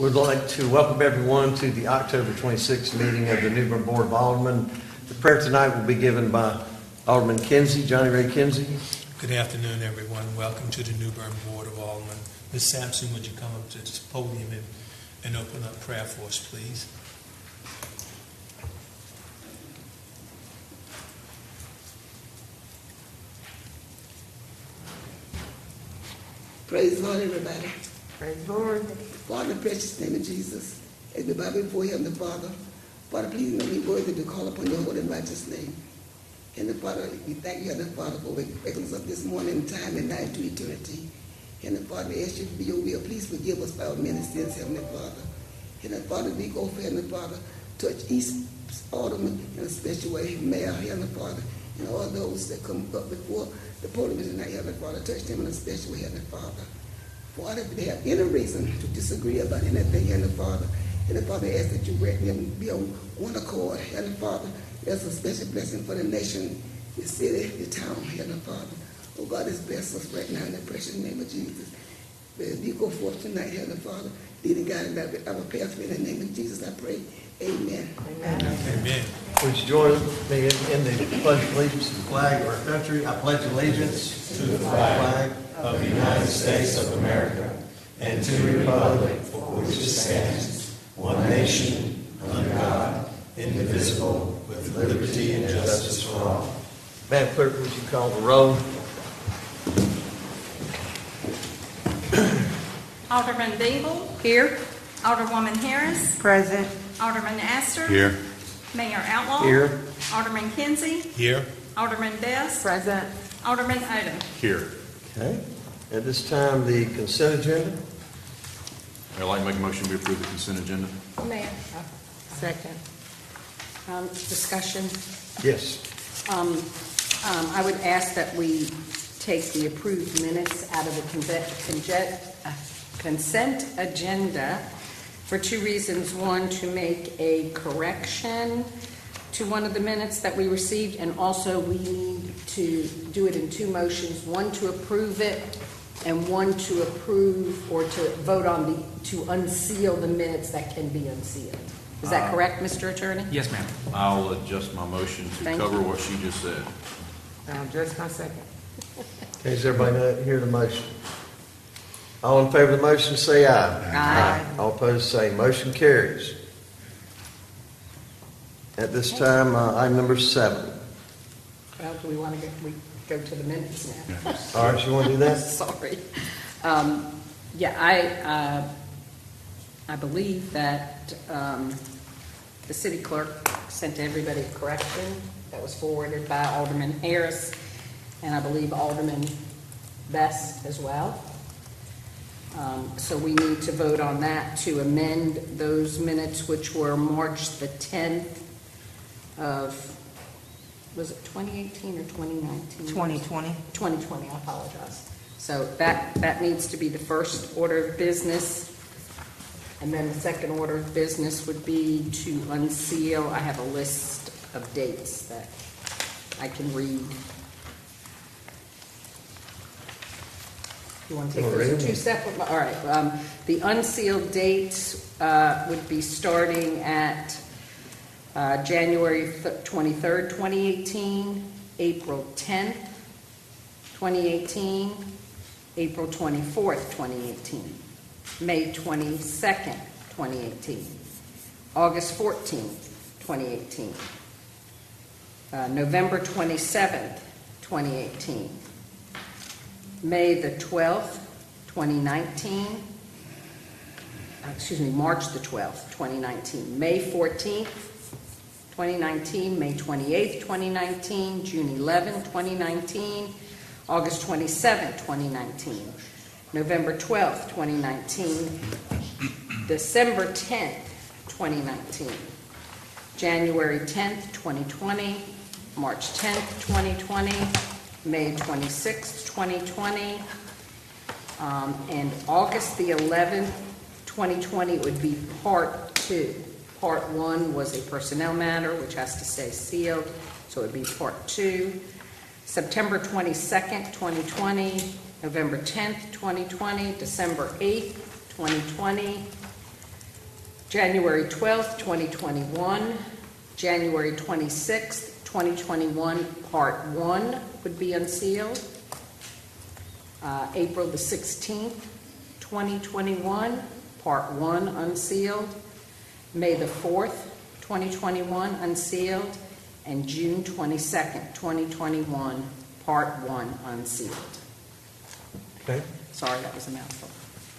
We'd like to welcome everyone to the October 26th meeting of the New Bern Board of Aldermen. The prayer tonight will be given by Alderman Kinsey, Johnny Ray Kinsey. Good afternoon, everyone. Welcome to the New Bern Board of Aldermen. Ms. Sampson, would you come up to this podium and open up prayer for us, please? Praise the Lord, everybody. Praise the Lord. Father, in the precious name of Jesus, as we bow before Him, the Father, Father, please make me worthy to call upon your holy and righteous name. And the Father, we thank you, Heavenly Father, for waking us up this morning, time and night to eternity. And the Father, we ask you to be your will. Please forgive us for our many sins, Heavenly Father. And the Father, we go for Heavenly Father, touch each alderman in a special way, Mayor, Heavenly Father, and all those that come up before the podium tonight, Heavenly Father, touch them in a special way, Heavenly Father. Father, if they have any reason to disagree about anything, Heavenly Father, Heavenly Father, I ask that you grant them be on one accord, Heavenly Father. There's a special blessing for the nation, the city, the town, Heavenly Father. Oh God, just bless us right now in the precious name of Jesus. As we go forth tonight, Heavenly Father, leading God and our pathway in the name of Jesus, I pray. Amen. Amen. Amen. Please join me in the pledge of allegiance to the flag of our country. I pledge allegiance to the flag of the United States of America and to the republic for which it stands, one nation, under God, indivisible, with liberty and justice for all. Madam Clerk, would you call the roll? Alderman Bingle. Here. Alderwoman Harris. Present. Alderman Astor. Here. Mayor Outlaw. Here. Alderman Kinsey. Here. Alderman Best. Present. Alderman Odom. Here. Okay. At this time, the consent agenda. I'd like to make a motion to approve the consent agenda. Mayor. Second. Discussion. Yes. I would ask that we take the approved minutes out of the consent agenda for two reasons. One, to make a correction to one of the minutes that we received, and also we need to do it in two motions, one to approve it and one to approve or to vote on to unseal the minutes that can be unsealed. Is that correct, Mr. Attorney? Yes, ma'am. I'll adjust my motion to Thank cover you. what she just said. Just my second. Okay, does everybody hear the motion? All in favor of the motion, say aye. Aye. All opposed, say motion carries. At this time, item number 7. Well, do we want to go to the minutes now? All right, you want to do that? Sorry. I believe that the city clerk sent to everybody a correction that was forwarded by Alderman Harris, and I believe Alderman Best as well. So we need to vote on that to amend those minutes, which were March the 10th of, was it 2018 or 2019? 2020. 2020, I apologize. So that needs to be the first order of business. And then the second order of business would be to unseal. I have a list of dates that I can read. You want to take those in two separate? All right. The unsealed dates would be starting at January 23rd, 2018, April 10th, 2018, April 24th, 2018, May 22nd, 2018, August 14th, 2018, November 27th, 2018, May the 12th, 2019, March the 12th, 2019, May 14th, 2019, May 28th, 2019, June 11th, 2019, August 27th, 2019, November 12th, 2019, December 10th, 2019, January 10th, 2020, March 10th, 2020, May 26th, 2020, and August the 11th, 2020 would be part 2. Part 1 was a personnel matter, which has to stay sealed, so it would be part 2. September 22nd, 2020, November 10th, 2020, December 8th, 2020, January 12th, 2021, January 26th, 2021, Part 1 would be unsealed. April the 16th, 2021, Part 1 unsealed. May the 4th, 2021, unsealed. And June 22nd, 2021, Part 1 unsealed. Okay. Sorry, that was a mouthful.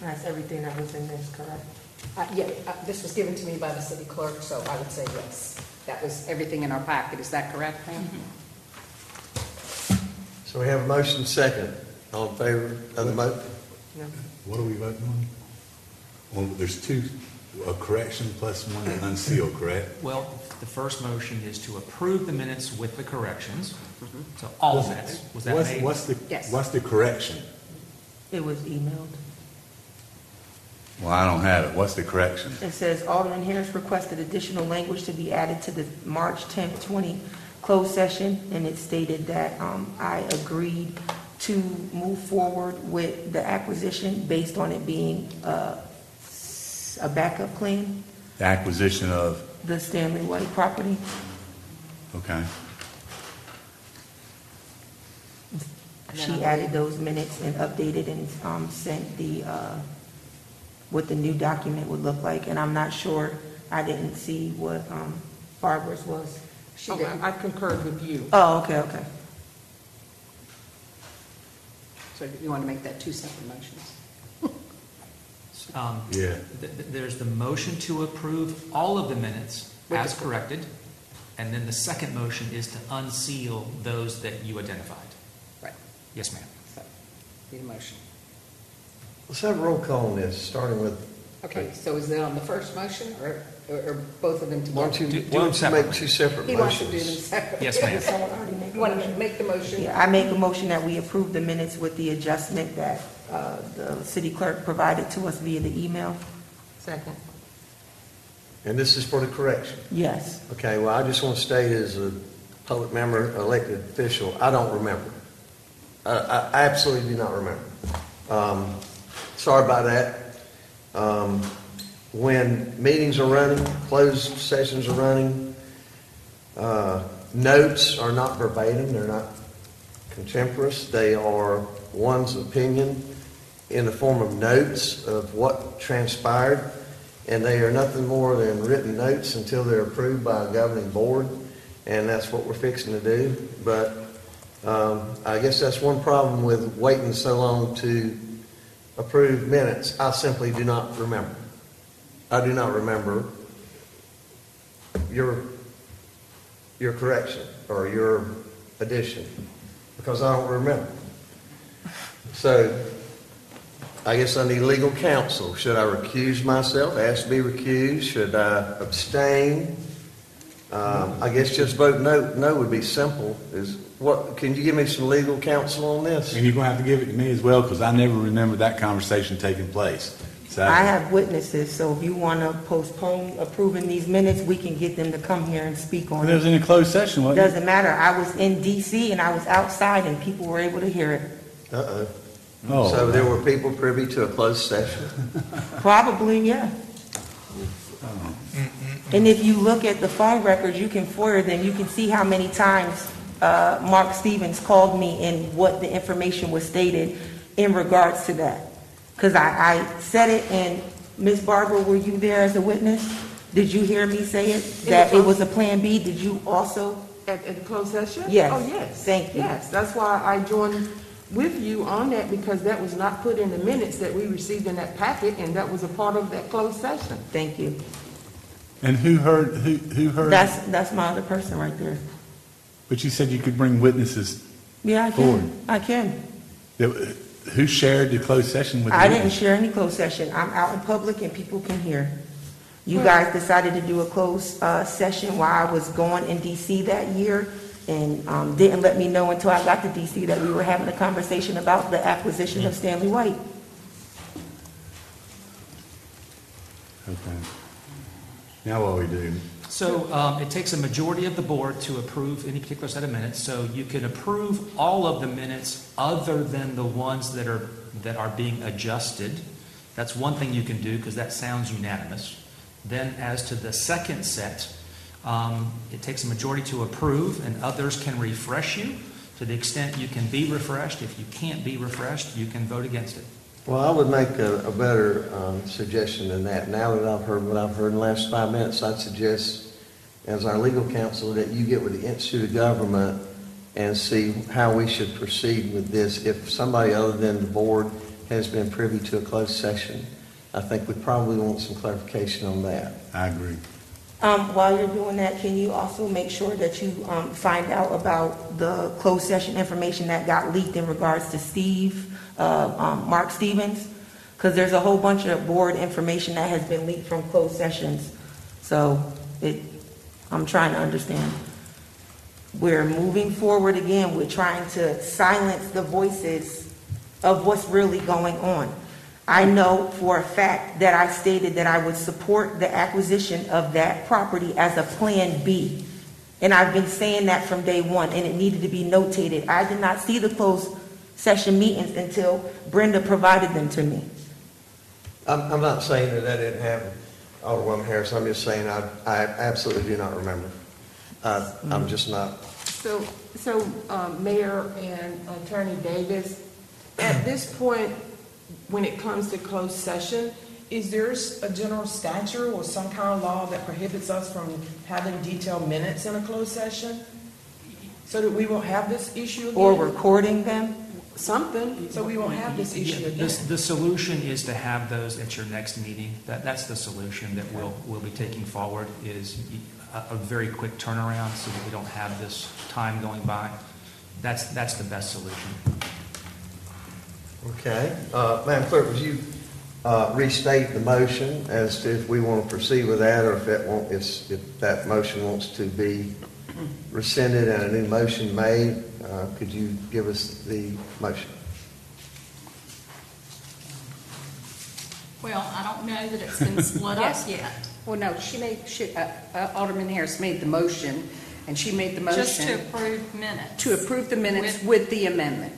That's everything that was in this, correct? This was given to me by the city clerk, so I would say yes. That was everything in our packet. Is that correct, ma'am? So we have a motion second. All in favor of the motion? No. What are we voting on? Well, there's two, a correction plus one to unseal, correct? Well, the first motion is to approve the minutes with the corrections. So all minutes. Was that made? Yes. What's the correction? It was emailed. Well, I don't have it. What's the correction? It says Alderman Harris requested additional language to be added to the March 10th, 20 closed session, and it stated that I agreed to move forward with the acquisition based on it being a backup plan, The acquisition of, the Stanley White property. okay. She added those minutes and updated and sent the what the new document would look like, and I'm not sure, I didn't see what Barbara's was. She did. I concurred with you. Oh, okay. So you want to make that two separate motions? Yeah. There's the motion to approve all of the minutes With as the- corrected, and then the second motion is to unseal those that you identified. Right. Yes, ma'am. So, need a motion. Let's have a roll call on this, starting with, Okay, so is it on the first motion or both of them why together? don't you, Do why don't you them make two separate He wants to do them motions? separately. Yes, ma'am. Did someone already make a You want to motion? make the motion? Yeah, I make a motion that we approve the minutes with the adjustment that the city clerk provided to us via the email. Second. And this is for the correction. Yes. Okay, well, I just want to state as a public member, elected official, I don't remember. I absolutely do not remember. Sorry about that. When meetings are running, closed sessions are running, notes are not verbatim, they're not contemporaneous. They are one's opinion in the form of notes of what transpired, and they are nothing more than written notes until they're approved by a governing board, and that's what we're fixing to do. But I guess that's one problem with waiting so long to approve minutes. I simply do not remember. I do not remember your correction or your addition, because I don't remember. So I guess I need legal counsel. Should I recuse myself, ask to be recused? Should I abstain? I guess just vote no. No would be simple. Can you give me some legal counsel on this? And you're going to have to give it to me as well, because I never remember that conversation taking place. So I have witnesses, so if you want to postpone approving these minutes, we can get them to come here and speak on It was it. in a closed session, wasn't it? Doesn't matter. I was in DC and I was outside and people were able to hear it. Uh-oh. Oh. So there were people privy to a closed session? Probably, yeah. And if you look at the phone records, you can FOIA them, you can see how many times Mark Stevens called me and what the information was stated in regards to that. Because I said it, and Ms. Barbara, were you there as a witness? Did you hear me say it, that it was a Plan B? Did you also? At the closed session? Yes. Oh, yes. Thank you. Yes, that's why I joined with you on that, because that was not put in the minutes that we received in that packet, and that was a part of that closed session. Thank you. And who heard? That's my other person right there. But you said you could bring witnesses. Yeah, I Forward. can. I can. Who shared the closed session with the I didn't witness? share any closed session. I'm out in public and people can hear. You guys decided to do a closed session while I was going in DC that year, and didn't let me know until I got to DC that we were having a conversation about the acquisition of Stanley White. Okay. Now what we do? So it takes a majority of the board to approve any particular set of minutes. So you can approve all of the minutes other than the ones that are being adjusted. That's one thing you can do, because that sounds unanimous. Then as to the second set, it takes a majority to approve, and others can refresh you to the extent you can be refreshed. If you can't be refreshed, you can vote against it. Well, I would make a better suggestion than that. Now that I've heard what I've heard in the last 5 minutes, I'd suggest, as our legal counsel, that you get with the Institute of Government and see how we should proceed with this. If somebody other than the board has been privy to a closed session, I think we probably want some clarification on that. I agree. While you're doing that, can you also make sure that you find out about the closed session information that got leaked in regards to Mark Stevens? Because there's a whole bunch of board information that has been leaked from closed sessions. So I'm trying to understand. We're moving forward again. We're trying to silence the voices of what's really going on. I know for a fact that I stated that I would support the acquisition of that property as a Plan B. And I've been saying that from day one, and it needed to be notated. I did not see the closed session meetings until Brenda provided them to me. I'm not saying that didn't happen, Alderwoman Harris. I'm just saying I absolutely do not remember. I'm just not. So, Mayor and Attorney Davis, at this point, when it comes to closed session, is there a general statute or some kind of law that prohibits us from having detailed minutes in a closed session? So that we won't have this issue again? Or recording them? Something, so we won't have this issue again. The solution is to have those at your next meeting. That's the solution that we'll be taking forward, is a very quick turnaround so that we don't have this time going by. That's the best solution. Okay. Madam Clerk, would you restate the motion as to if we want to proceed with that, or if that motion wants to be rescinded and a new motion made? Could you give us the motion? Well, I don't know that it's been split up yet. Well, no, Alderman Harris made the motion, and she made the motion. Just to approve minutes. To approve the minutes with the amendment.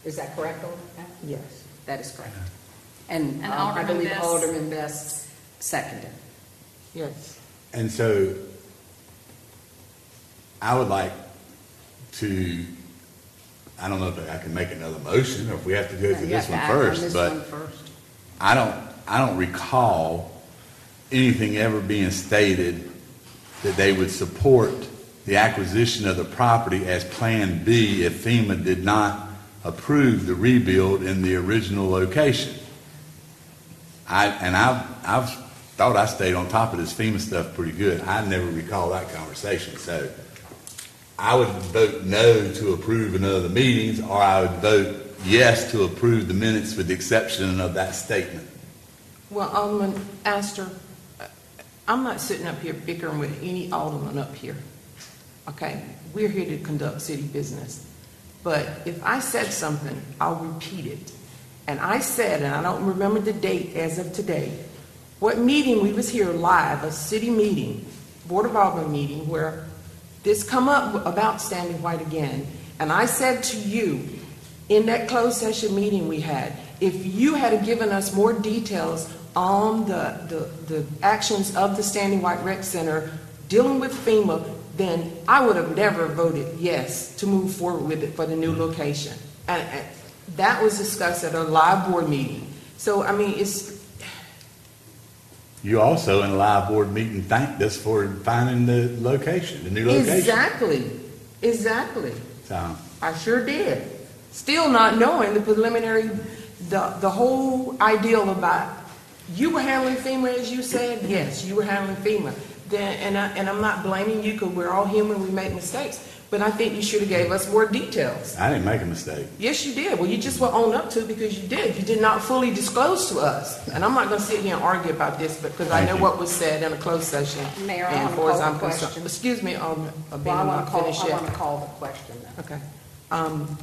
Is that correct, Alderman? Yes. That is correct. And I Alderman believe Best. Alderman Best seconded. Yes. And so I would like to, I don't know if I can make another motion or if we have to go through this one first, but I don't recall anything ever being stated that they would support the acquisition of the property as Plan B if FEMA did not approve the rebuild in the original location. I've thought I stayed on top of this FEMA stuff pretty good. I never recall that conversation. So I would vote no to approve another of the meetings, or I would vote yes to approve the minutes with the exception of that statement. Well, Alderman Astor, I'm not sitting up here bickering with any alderman up here. Okay? We're here to conduct city business. But if I said something, I'll repeat it. And I said, and I don't remember the date as of today, what meeting we was here live, a city meeting, Board of Alderman meeting, where this come up about Standing White again. And I said to you, in that closed session meeting we had, if you had given us more details on the actions of the Standing White Rec Center dealing with FEMA, then I would have never voted yes to move forward with it for the new location. And that was discussed at a live board meeting. So, I mean, You also, in a live board meeting, thanked us for finding the location, the new location. Exactly. So I sure did. Still not knowing the preliminary, the whole ideal about, you were handling FEMA as you said? Yes, you were handling FEMA. Then, and I'm not blaming you because we're all human, we make mistakes. But I think you should have gave us more details. I didn't make a mistake. Yes, you did. Well, you just were own up to it because you did. You did not fully disclose to us. And I'm not going to sit here and argue about this because I know what was said in a closed session. Mayor, And I as far as want I'm to call the concerned- question. Excuse me, Alderman. Well, I want to call the question then. Okay. I'm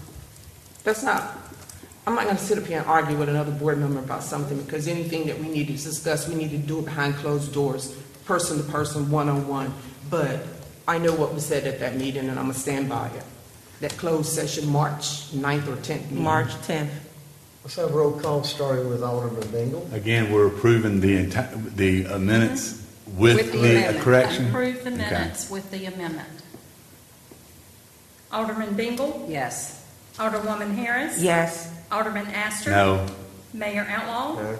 not going to sit up here and argue with another board member about something because anything that we need to discuss, we need to do it behind closed doors, person to person, one-on-one. But I know what was said at that meeting and I'm going to stand by it. That closed session, March 9th or 10th meeting. March 10th. Let's have a roll call starting with Alderman Bingle. Again, we're approving the minutes with the amendment. correction? Approve the Okay. minutes with the amendment. Alderman Bingle? Yes. Alderwoman Harris? Yes. Alderman Astor? No. Mayor Outlaw? No?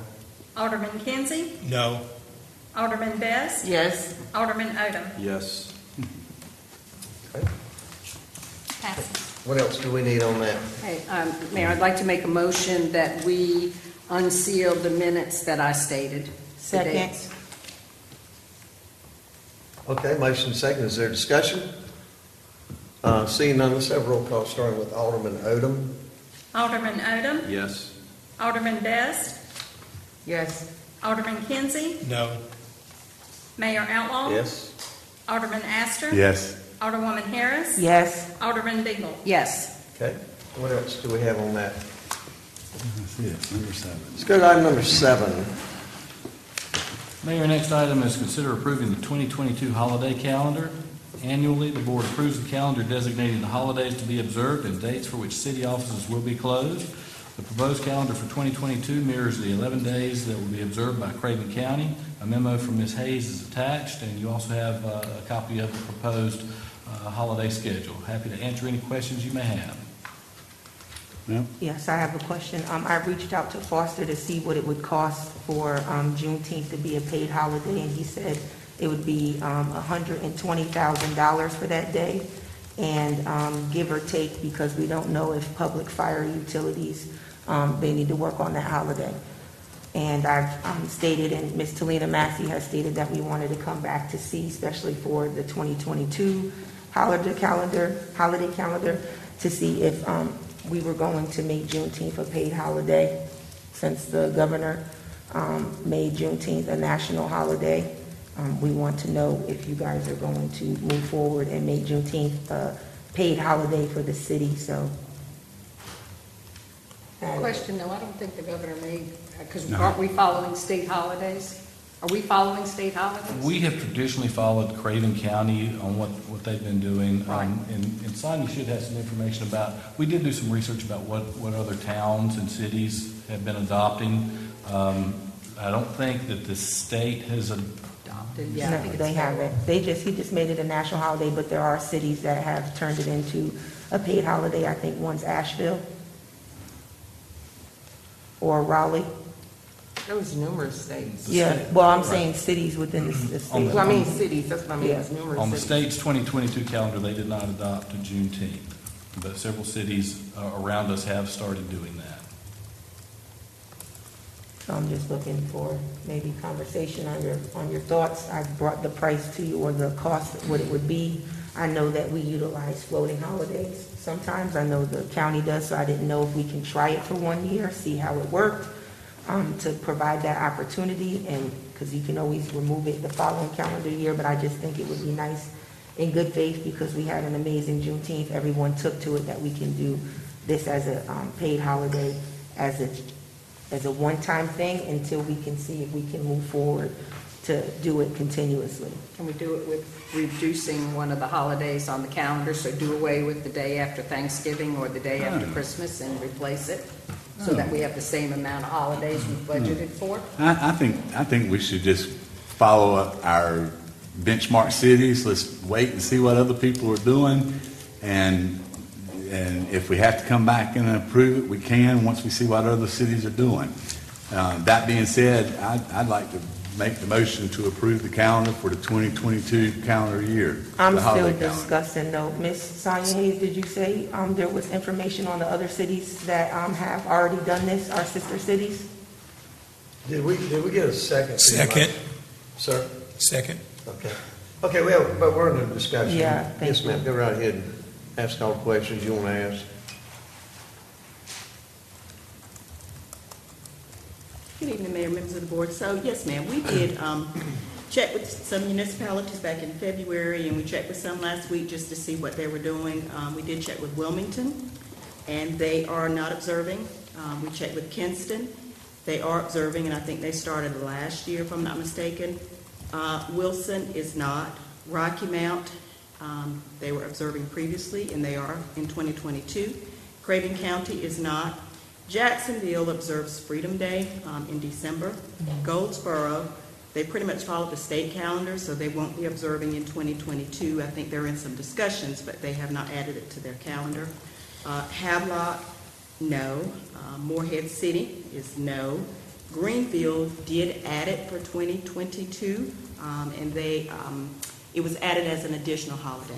Alderman Kinsey? No. Alderman Best? Yes. Alderman Odom? Yes. Okay. Passes. What else do we need on that? Hey, Mayor, I'd like to make a motion that we unseal the minutes that I stated. the Second. dates. Okay, motion second. Is there discussion? Seeing none, let's have a roll call starting with Alderman Odom. Alderman Odom? Yes. Alderman Best? Yes. Alderman Kinsey? No. Mayor Outlaw? Yes? Alderman Astor? Yes. Alderwoman Harris? Yes. Alderman Bingle? Yes. Okay. What else do we have on that? That's it, number 7. Let's go to item number 7. Mayor, next item is consider approving the 2022 holiday calendar. Annually, the board approves the calendar designating the holidays to be observed and dates for which city offices will be closed. The proposed calendar for 2022 mirrors the 11 days that will be observed by Craven County. A memo from Ms. Hayes is attached, and you also have a copy of the proposed holiday schedule. Happy to answer any questions you may have. No? Yes, I have a question. I reached out to Foster to see what it would cost for Juneteenth to be a paid holiday, and he said it would be $120,000 for that day, and give or take, because we don't know if public fire utilities, they need to work on that holiday. And I've stated, and Ms. Talina Massey has stated that we wanted to come back to see, especially for the 2022 holiday calendar, to see if we were going to make Juneteenth a paid holiday, since the governor made Juneteenth a national holiday. We want to know if you guys are going to move forward and make Juneteenth a paid holiday for the city, so. Question, no, I don't think the governor made, because No. aren't we following state holidays? Are we following state holidays? We have traditionally followed Craven County on what they've been doing. Right. And Sonia should have some information about, we did do some research about what other towns and cities have been adopting. I don't think that the state has Adopted, yeah. I No, think it's they haven't. He just made it a national holiday, but there are cities that have turned it into a paid holiday. I think one's Asheville or Raleigh. There was numerous states. Yeah, well, I'm saying cities within the state. Well, I mean cities, that's what I mean, there's numerous On the cities. state's 2022 calendar, they did not adopt a Juneteenth, but several cities around us have started doing that. So I'm just looking for maybe conversation on your thoughts. I brought the price to you, or the cost, what it would be. I know that we utilize floating holidays sometimes. I know the county does, so I didn't know if we can try it for 1 year, see how it worked, to provide that opportunity, and because you can always remove it the following calendar year, but I just think it would be nice in good faith, because we had an amazing Juneteenth. Everyone took to it, that we can do this as a paid holiday, as a one-time thing, until we can see if we can move forward to do it continuously. Can we do it with reducing one of the holidays on the calendar, so do away with the day after Thanksgiving or the day after Christmas and replace it, so that we have the same amount of holidays we budgeted for? I think we should just follow up our benchmark cities. Let's wait and see what other people are doing, and if we have to come back and approve it, we can, once we see what other cities are doing. That being said, I'd like to make the motion to approve the calendar for the 2022 calendar year. I'm the still holiday calendar. discussing though. Ms. Sonia Hayes, did you say there was information on the other cities that have already done this, our sister cities? Did we get a second? Second. Sir? Second. Okay. Okay, but we're in a discussion. Yeah, thank Yes, ma'am, you. go right ahead and ask all the questions you want to ask. Good evening, Mayor, members of the board. So, yes, ma'am, we did check with some municipalities back in February, and we checked with some last week just to see what they were doing. We did check with Wilmington, and they are not observing. We checked with Kinston. They are observing, and I think they started last year, if I'm not mistaken. Wilson is not. Rocky Mount, they were observing previously, and they are in 2022. Craven County is not. Jacksonville observes Freedom Day in December. Goldsboro, they pretty much follow the state calendar, so they won't be observing in 2022. I think they're in some discussions, but they have not added it to their calendar. Havelock, no. Morehead City is no. Greenfield did add it for 2022, and it was added as an additional holiday.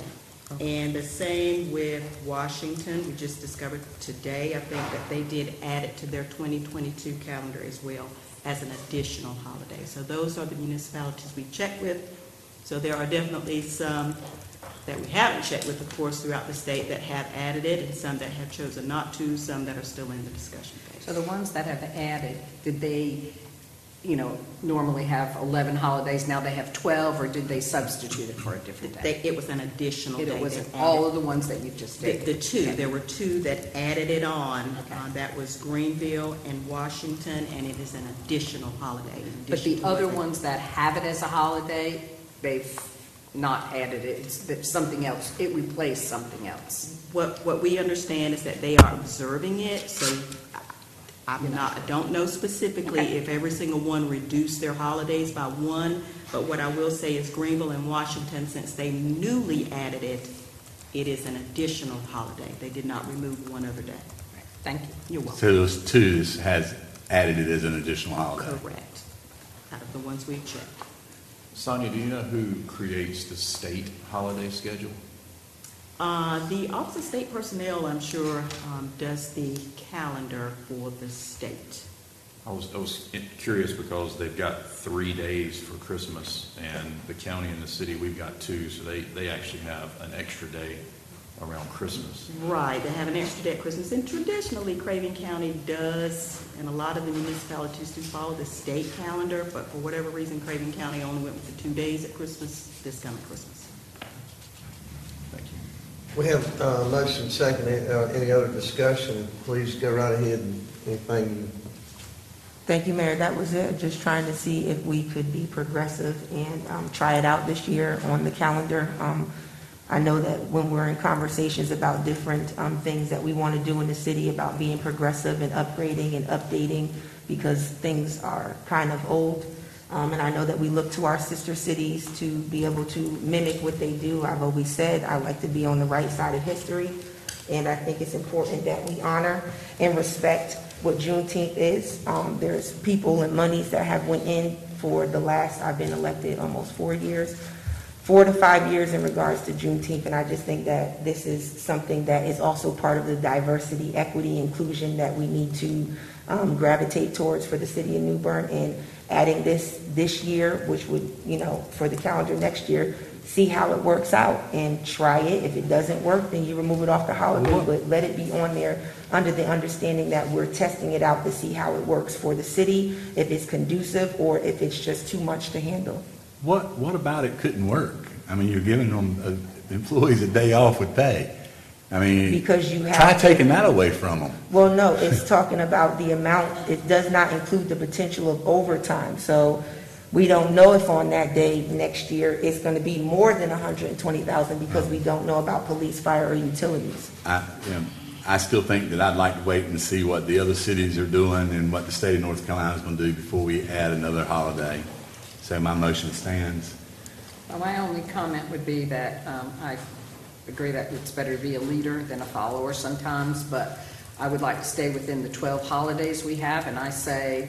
And the same with Washington. We just discovered today, I think, that they did add it to their 2022 calendar as well as an additional holiday. So those are the municipalities we checked with. So there are definitely some that we haven't checked with, of course, throughout the state that have added it, and some that have chosen not to, some that are still in the discussion phase. So the ones that have added, did they, normally have 11 holidays, now they have 12, or did they substitute it for a different day? It was an additional day. It wasn't that all added- of the ones that you just did? The two, Okay. there were two that added it on. Okay. That was Greenville and Washington, and it is an additional holiday. in But addition the to other what they- ones that have it as a holiday, they've not added it, it's something else, it replaced something else. What we understand is that they are observing it, so I don't know specifically Okay. if every single one reduced their holidays by one, but what I will say is Greenville and Washington, since they newly added it, it is an additional holiday. They did not remove one other day. Thank you. You're welcome. So those two has added it as an additional holiday. Correct. Out of the ones we've checked. Sonia, do you know who creates the state holiday schedule? The Office of State Personnel, I'm sure, does the calendar for the state. I was curious because they've got 3 days for Christmas, and the county and the city, we've got 2, so they actually have an extra day around Christmas. Right, they have an extra day at Christmas, and traditionally Craven County does, and a lot of the municipalities do follow the state calendar, but for whatever reason, Craven County only went with the 2 days at Christmas, this coming Christmas. Thank you. We have motion second. Any other discussion? Please go right ahead and anything. Thank you, Mayor. That was it. Just trying to see if we could be progressive and try it out this year on the calendar. I know that when we're in conversations about different things that we want to do in the city about being progressive and upgrading and updating because things are kind of old. And I know that we look to our sister cities to be able to mimic what they do. I've always said I like to be on the right side of history. And I think it's important that we honor and respect what Juneteenth is. There's people and monies that have went in for the last, I've been elected almost 4 years, 4 to 5 years in regards to Juneteenth. And I just think that this is something that is also part of the diversity, equity, inclusion that we need to gravitate towards for the city of New Bern. And adding this year, which would, for the calendar next year, see how it works out and try it. If it doesn't work, then you remove it off the holiday, but let it be on there under the understanding that we're testing it out to see how it works for the city, if it's conducive or if it's just too much to handle. What about it couldn't work? I mean, you're giving them employees a day off with pay. I mean, Because you have try to- taking that away from them. Well, no, it's talking about the amount. It does not include the potential of overtime. So we don't know if on that day next year it's going to be more than 120,000 because we don't know about police, fire, or utilities. I still think that I'd like to wait and see what the other cities are doing and what the state of North Carolina is going to do before we add another holiday. So my motion stands. Well, my only comment would be that I agree that it's better to be a leader than a follower sometimes, but I would like to stay within the 12 holidays we have, and I say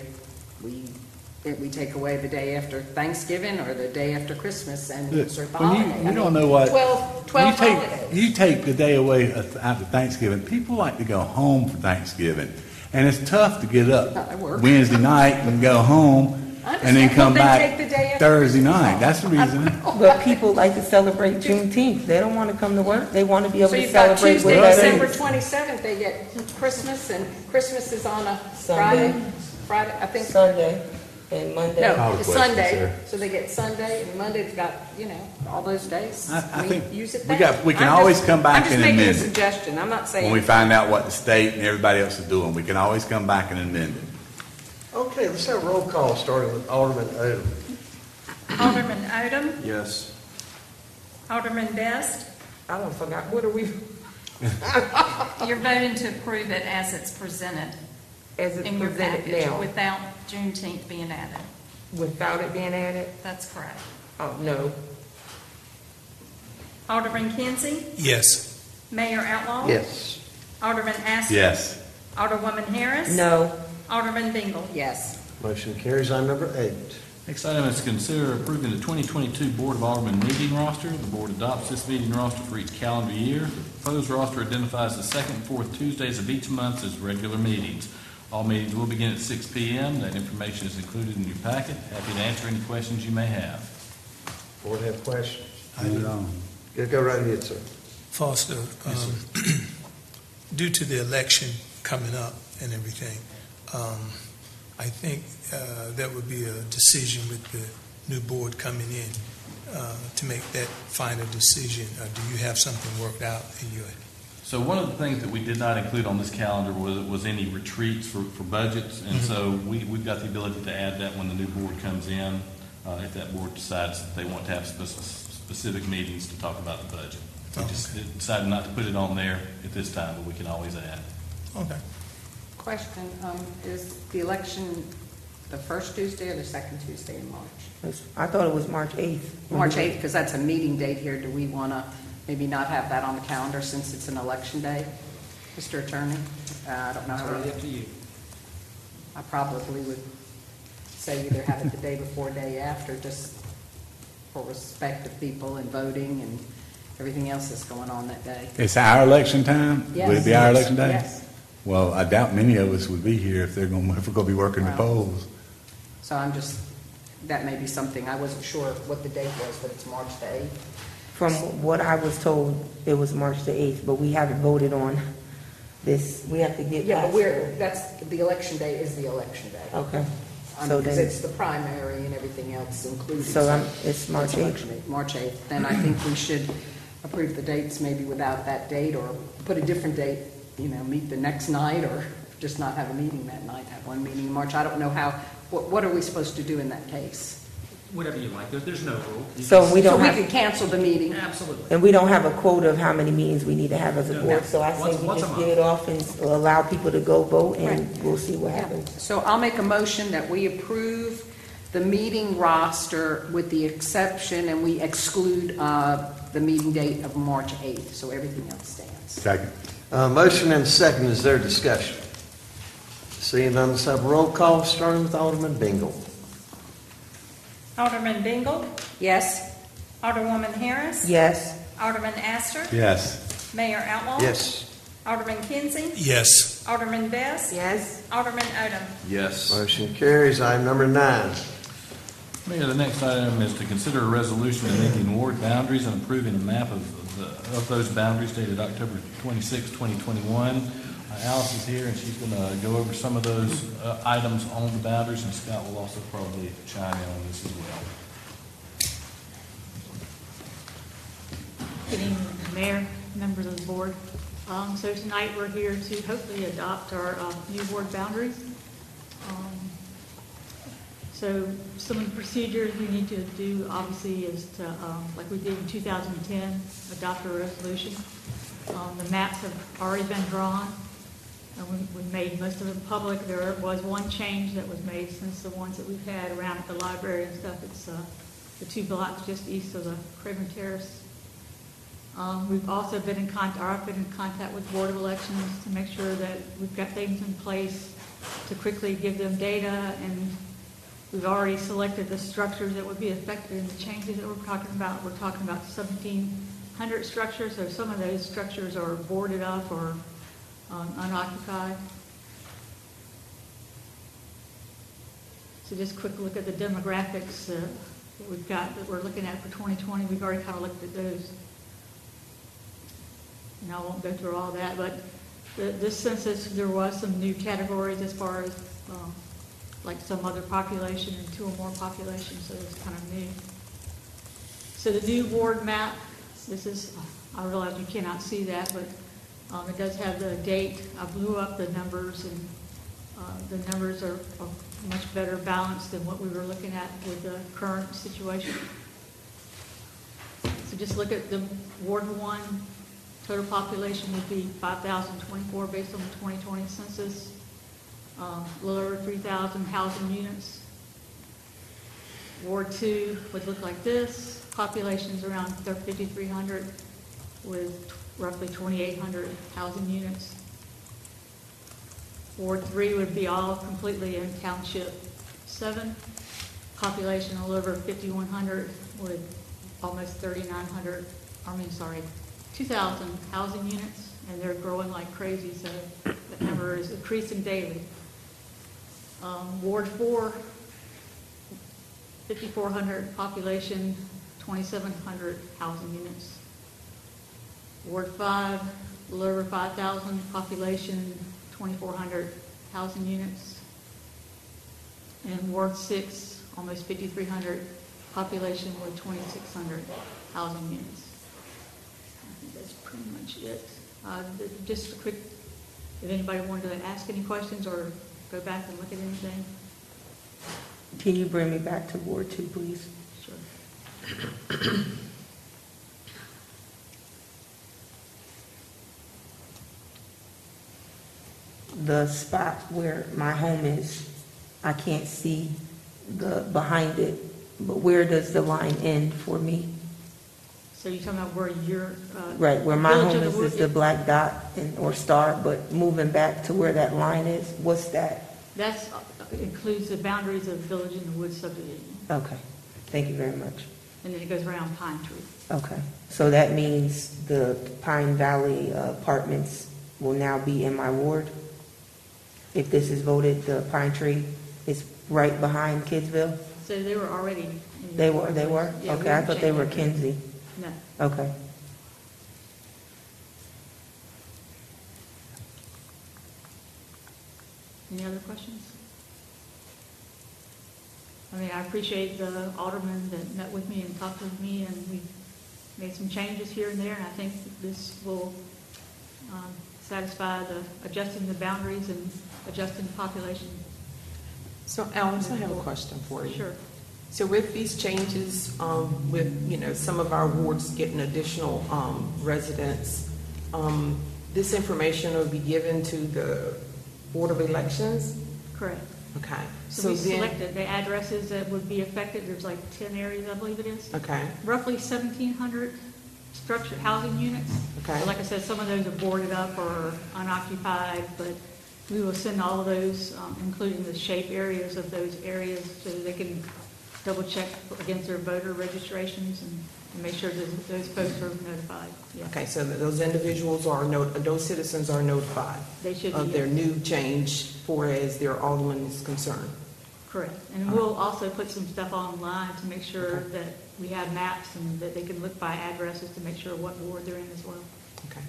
we take away the day after Thanksgiving or the day after Christmas and insert the When holiday. you don't know what 12 holidays. you take the day away after Thanksgiving. People like to go home for Thanksgiving, and it's tough to get up I work. Wednesday night and go home I and then understand. come Well, then back take the day after Thursday Christmas night. off. That's the reason. But people like to celebrate Juneteenth. They don't want to come to work. They want to be able So to you've got celebrate Tuesday, with December others. 27th, they get Christmas, and Christmas is on a Sunday. Friday, I think. Sunday and Monday. No, Call the it's question, Sunday, sir. so they get Sunday, and Monday's got, all those days. I We think use it we then. we can I'm always just- come back and I'm just amend making it. a suggestion, I'm not saying. When we find out what the state and everybody else is doing, we can always come back and amend it. Okay, let's have a roll call starting with Alderman Odom. Alderman Odom, Yes. Alderman Best, I don't forgot. What are we? you're voting to approve it as it's presented. As it's in your presented package now, without Juneteenth being added. without it being added? That's correct. Oh, no. Alderman Kinsey, Yes. Mayor Outlaw. Yes. Alderman Astor. Yes. Alderwoman Harris. No. Alderman Bingle. Yes. Motion carries. Item number 8. Next item is to consider approving the 2022 Board of Aldermen meeting roster. The board adopts this meeting roster for each calendar year. The proposed roster identifies the second and fourth Tuesdays of each month as regular meetings. All meetings will begin at 6 p.m. That information is included in your packet. Happy to answer any questions you may have. Board have questions? I do. Go right ahead, sir. Foster, due to the election coming up and everything, I think that would be a decision with the new board coming in to make that final decision. Do you have something worked out in your? So one of the things that we did not include on this calendar was any retreats for budgets, and so we've got the ability to add that when the new board comes in, if that board decides that they want to have specific meetings to talk about the budget. We just decided not to put it on there at this time, but we can always add. Okay. Question, is the election the first Tuesday or the second Tuesday in March? I thought it was March 8th. March 8th, because that's a meeting date here. Do we want to maybe not have that on the calendar since it's an election day? Mr. Attorney? I don't know. Totally up to you. I probably would say either have it the day before, day after, just for respect of people and voting and everything else that's going on that day. It's our election time? Yes. Would it be our election day? Yes. Well, I doubt many of us would be here if we're going to be working the Right. polls. So I'm just, that may be something, I wasn't sure what the date was, but it's March the 8th. From what I was told, it was March the 8th, but we haven't voted on this. We have to get. Yeah, but that's, the election day is the election day. Okay. So Because then, it's the primary and everything else included. so it's March 8th. election day, March 8th. Then I think we should approve the dates maybe without that date, or put a different date, meet the next night, or just not have a meeting that night, have one meeting in March. I don't know what are we supposed to do in that case? Whatever you like. There's no rule. You So can- we So don't we have, could cancel the meeting? Absolutely. and we don't have a quota of how many meetings we need to have as a No, board. no. So I say Once we a just month. give it off and allow people to go vote, and Right. we'll see what Yeah. happens. So I'll make a motion that we approve the meeting roster with the exception, and we exclude the meeting date of March 8th, so everything else stands. Second. Motion and second. Is there discussion? Seeing none, let's have a roll call, starting with Alderman Bingle. Alderman Bingle. Yes? Alderwoman Harris. Yes. Alderman Astor. Yes. Mayor Outlaw. Yes. Alderman Kinsey. Yes. Alderman Best. Yes. Alderman Odom. Yes. Motion carries. Item number 9. Mayor, the next item is to consider a resolution amending ward boundaries and approving a map of those boundaries dated October 26, 2021. Alice is here, and she's going to go over some of those items on the boundaries, and Scott will also probably chime in on this as well. Good evening, Mayor, members of the board. So tonight, we're here to hopefully adopt our new ward boundaries. So some of the procedures we need to do, obviously, is to, like we did in 2010, adopt a resolution. The maps have already been drawn, and we made most of them public. There was one change that was made since the ones that we've had around at the library and stuff. It's the 2 blocks just east of the Craven Terrace. We've also been in contact with Board of Elections to make sure that we've got things in place to quickly give them data, and we've already selected the structures that would be affected in the changes that we're talking about. We're talking about 1,700 structures, so some of those structures are boarded up or unoccupied. So just a quick look at the demographics that we've got that we're looking at for 2020. We've already kind of looked at those. And I won't go through all that, but this census, there was some new categories as far as like some other population and 2 or more populations, so it's kind of new. So the new ward map, this is, I realize you cannot see that, but it does have the date. I blew up the numbers, and the numbers are much better balanced than what we were looking at with the current situation. So just look at the Ward 1, total population would be 5,024 based on the 2020 census. a little over 3,000 housing units. Ward 2 would look like this. Population's around 5,300 with roughly 2,800 housing units. Ward 3 would be all completely in Township 7. Population a little over 5,100 with almost 2,000 housing units, and they're growing like crazy, so that number is increasing daily. Ward 4, 5,400 population, 2,700 housing units. Ward 5, a little over 5,000 population, 2,400 housing units. And Ward 6, almost 5,300 population with 2,600 housing units. I think that's pretty much it. Just a quick, if anybody wanted to ask any questions or go back and look at anything. Can you bring me back to Ward 2, please? Sure. The spot where my home is, I can't see the behind it, but where does the line end for me? So you're talking about where you're... Right, where my Village home of the is the Wood- black dot or star, but moving back to where that line is, what's that? That includes the boundaries of Village in the Woods subdivision. Okay, thank you very much. And then it goes around Pine Tree. Okay, so that means the Pine Valley apartments will now be in my ward? If this is voted, the Pine Tree is right behind Kidsville? So they were already... in They your were, ward. they were? Yeah, Okay, I thought they were changing. Kinsey. No. Okay. Any other questions? I mean, I appreciate the alderman that met with me and talked with me, and we made some changes here and there, and I think this will satisfy the adjusting the boundaries and adjusting the population. So Alice, I have a question for you. Sure. So with these changes, with, some of our wards getting additional residents, this information will be given to the Board of Elections? Correct. Okay. So we then- selected the addresses that would be affected. There's like 10 areas, I believe it is. Okay. Roughly 1,700 structured housing units. Okay. So like I said, some of those are boarded up or unoccupied, but we will send all of those, including the shape areas of those areas, so that they can double check against their voter registrations and make sure that those folks are notified. Yeah. Okay, so that those individuals are, those citizens are notified They should of be, their new change for as their alderman is concerned? correct. And we'll also put some stuff online to make sure that we have maps and that they can look by addresses to make sure what ward they're in as well. Okay,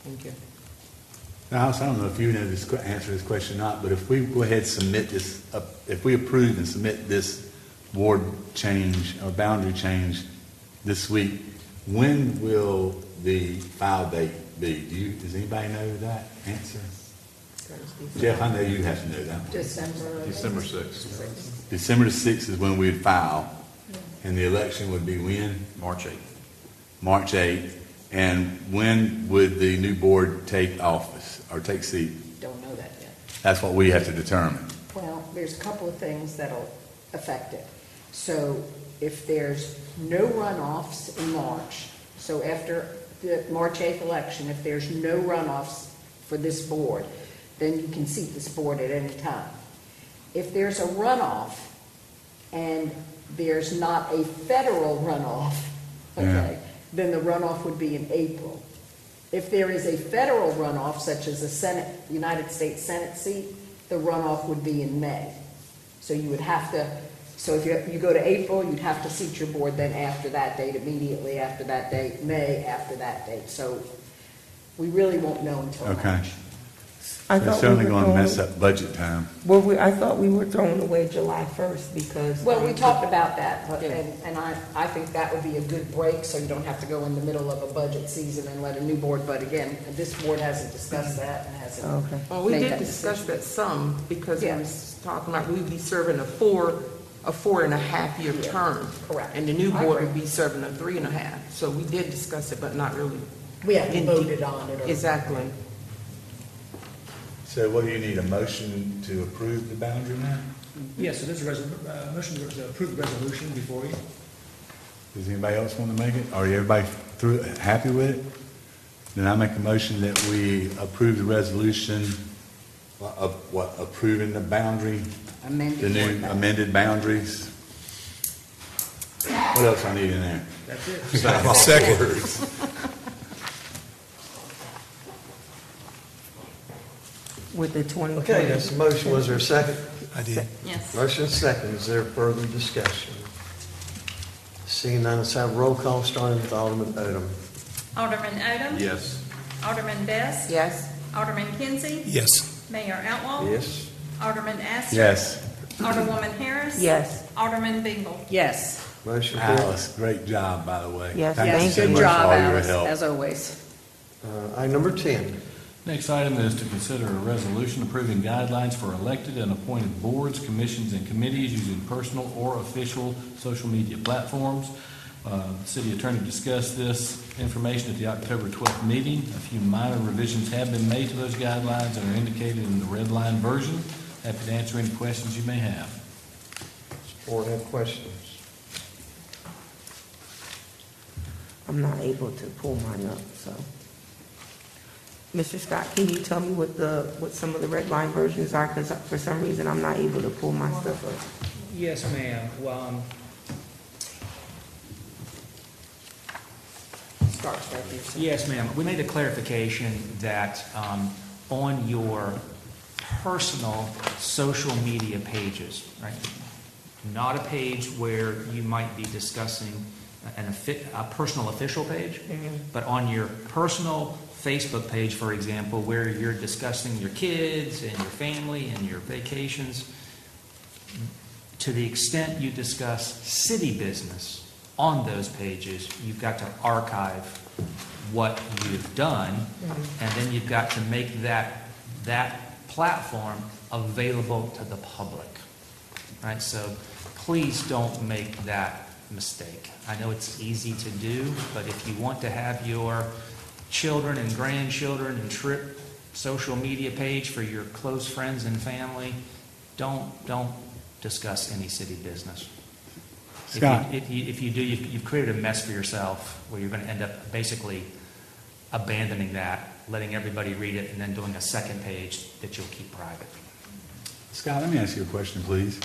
thank you. Now, Alice, I don't know if you know this, answer this question or not, but if we go ahead and submit this, if we approve and submit this ward change or boundary change this week, when will the file date be? Does anybody know that answer? Jeff, I know you have to know that one. December 6th. December the 6th is when we'd file, and the election would be when? March 8th. March 8th. And when would the new board take office or take seat? Don't know that yet. That's what we have to determine. Well, there's a couple of things that'll affect it. So if there's no runoffs in March, so after the March 8th election, if there's no runoffs for this board, then you can seat this board at any time. If there's a runoff and there's not a federal runoff, okay, then the runoff would be in April. If there is a federal runoff, such as a Senate, United States Senate seat, the runoff would be in May. So you would have to, so if you go to April, you'd have to seat your board then after that date, immediately after that date, May after that date. So we really won't know until Okay. March. I It's thought certainly we were going to throwing- mess up budget time. I thought we were throwing away July 1st because. Well, we talked about that, but, and I think that would be a good break, so you don't have to go in the middle of a budget season and let a new board, but again, this board hasn't discussed that and hasn't. Okay. Well, we made did that discuss decision. that some, because we Yeah. was talking about we'd be serving a 4.5-year Yeah, term. correct. And the new I board agree. would be serving a 3.5. So we did discuss it, but not really. We haven't in voted deep- on it. Or Exactly. So what do you need, a motion to approve the boundary map? Yes, so there's a motion to approve the resolution before you. Does anybody else want to make it? Are everybody happy with it? Then I make a motion that we approve the resolution of approving the boundary, the new amended boundaries. What else I need in there? That's it. Second. With the 2020. Okay, that's the motion. Was there a second? I did. Yes. Motion second. Is there further discussion? Seeing none, let's have a roll call starting with Alderman Odom. Alderman Odom. Yes. Alderman Best. Yes. Alderman Kinsey. Yes. Mayor Outlaw. Yes? Alderman Astor. Yes. Alderwoman Harris. Yes. Alderman Bingle. Yes. Motion carries. Alice, great job, by the way. Yes, Thank you thank so you. Good much for job, all your Alice, help. as always. Item number 10. Next item is to consider a resolution approving guidelines for elected and appointed boards, commissions, and committees using personal or official social media platforms. The city attorney discussed this information at the October 12th meeting. A few minor revisions have been made to those guidelines and are indicated in the red line version. Happy to answer any questions you may have. Does the board have questions? I'm not able to pull mine up, so. Mr. Scott, can you tell me what some of the red line versions are? Because for some reason, I'm not able to pull my stuff up. Yes, ma'am. Well, Starts right there. yes, ma'am. We made a clarification that on your personal social media pages, right? Not a page where you might be discussing a personal official page, but on your personal Facebook page, for example, where you're discussing your kids and your family and your vacations, to the extent you discuss city business on those pages, you've got to archive what you've done, and then you've got to make that platform available to the public, right? So please don't make that mistake. I know it's easy to do, but if you want to have your children and grandchildren and trip social media page for your close friends and family, don't discuss any city business. Scott. If you do, you've created a mess for yourself where you're going to end up basically abandoning that, letting everybody read it, and then doing a second page that you'll keep private. Scott, let me ask you a question, please.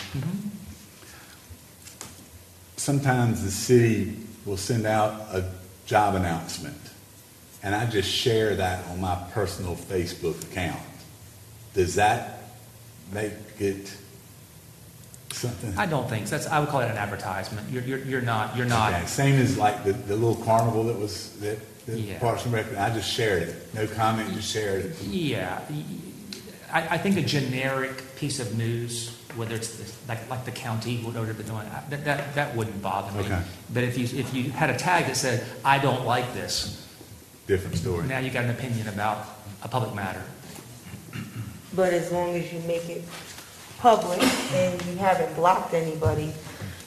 Sometimes the city will send out a job announcement, and I just share that on my personal Facebook account. Does that make it something? I don't think so. I would call it an advertisement. You're not. Okay, same as like the little carnival that Yeah. Parks and Rec, I just shared it. No comment, just shared it. Yeah, I think a generic piece of news, whether it's like the county, whatever they're doing, that wouldn't bother me. Okay. But if you had a tag that said, "I don't like this," Different story. now you got an opinion about a public matter. But as long as you make it public and you haven't blocked anybody,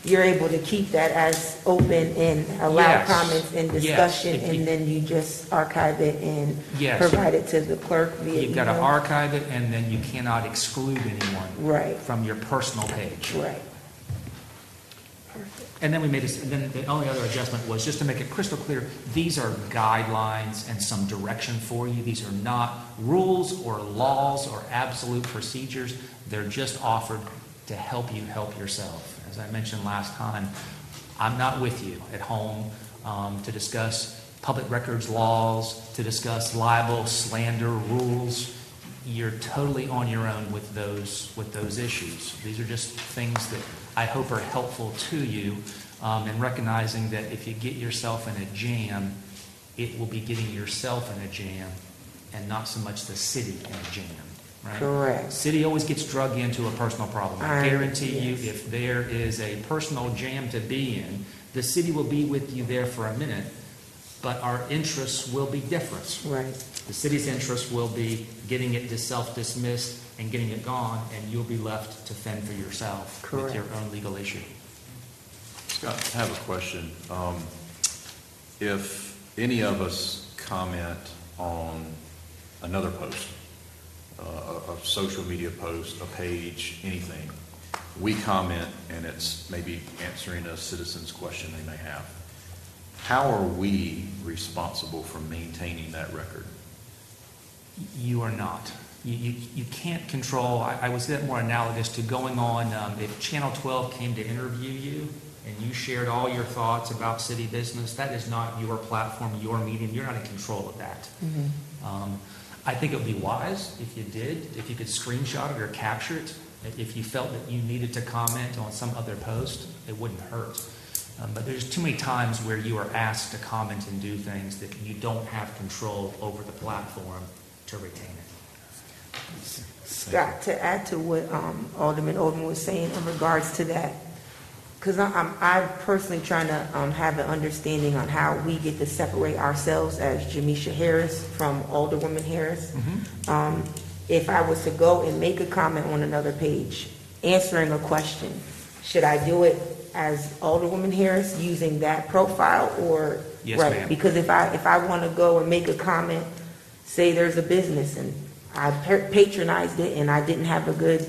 you're able to keep that as open and allow Yes. comments and Yes. discussion, If you- and then you just archive it and Yes. provide it to the clerk via You've got to email. archive it, and then you cannot exclude anyone Right, from your personal page. right. Perfect. And then then the only other adjustment was just to make it crystal clear, these are guidelines and some direction for you. These are not rules or laws or absolute procedures. They're just offered to help you help yourself. As I mentioned last time, I'm not with you at home to discuss public records laws, to discuss libel, slander rules. You're totally on your own with those issues. These are just things that I hope are helpful to you, and recognizing that if you get yourself in a jam, it will be getting yourself in a jam and not so much the city in a jam, right? Correct. City always gets drug into a personal problem. I guarantee you, Yes. if there is a personal jam to be in, the city will be with you there for a minute, but our interests will be different. Right. The city's interest will be getting it self-dismissed and getting it gone, and you'll be left to fend for yourself with your own legal issue. Scott, I have a question. If any of us comment on another post, a social media post, a page, anything. We comment, and it's maybe answering a citizen's question they may have. How are we responsible for maintaining that record? You are not. You can't control, I was a bit more analogous to going on, if Channel 12 came to interview you and you shared all your thoughts about city business, that is not your platform, your medium. You're not in control of that. I think it would be wise if you did, if you could screenshot it or capture it. If you felt that you needed to comment on some other post, it wouldn't hurt. But there's too many times where you are asked to comment and do things that you don't have control over the platform to retain it. Scott, to add to what Alderman Oldham was saying in regards to that, because I'm personally trying to have an understanding on how we get to separate ourselves as Jamisha Harris from Alderwoman Harris. If I was to go and make a comment on another page, answering a question, should I do it as Alderwoman Harris using that profile or? Yes, right? ma'am. Because if I want to go and make a comment, say there's a business and I patronized it and I didn't have a good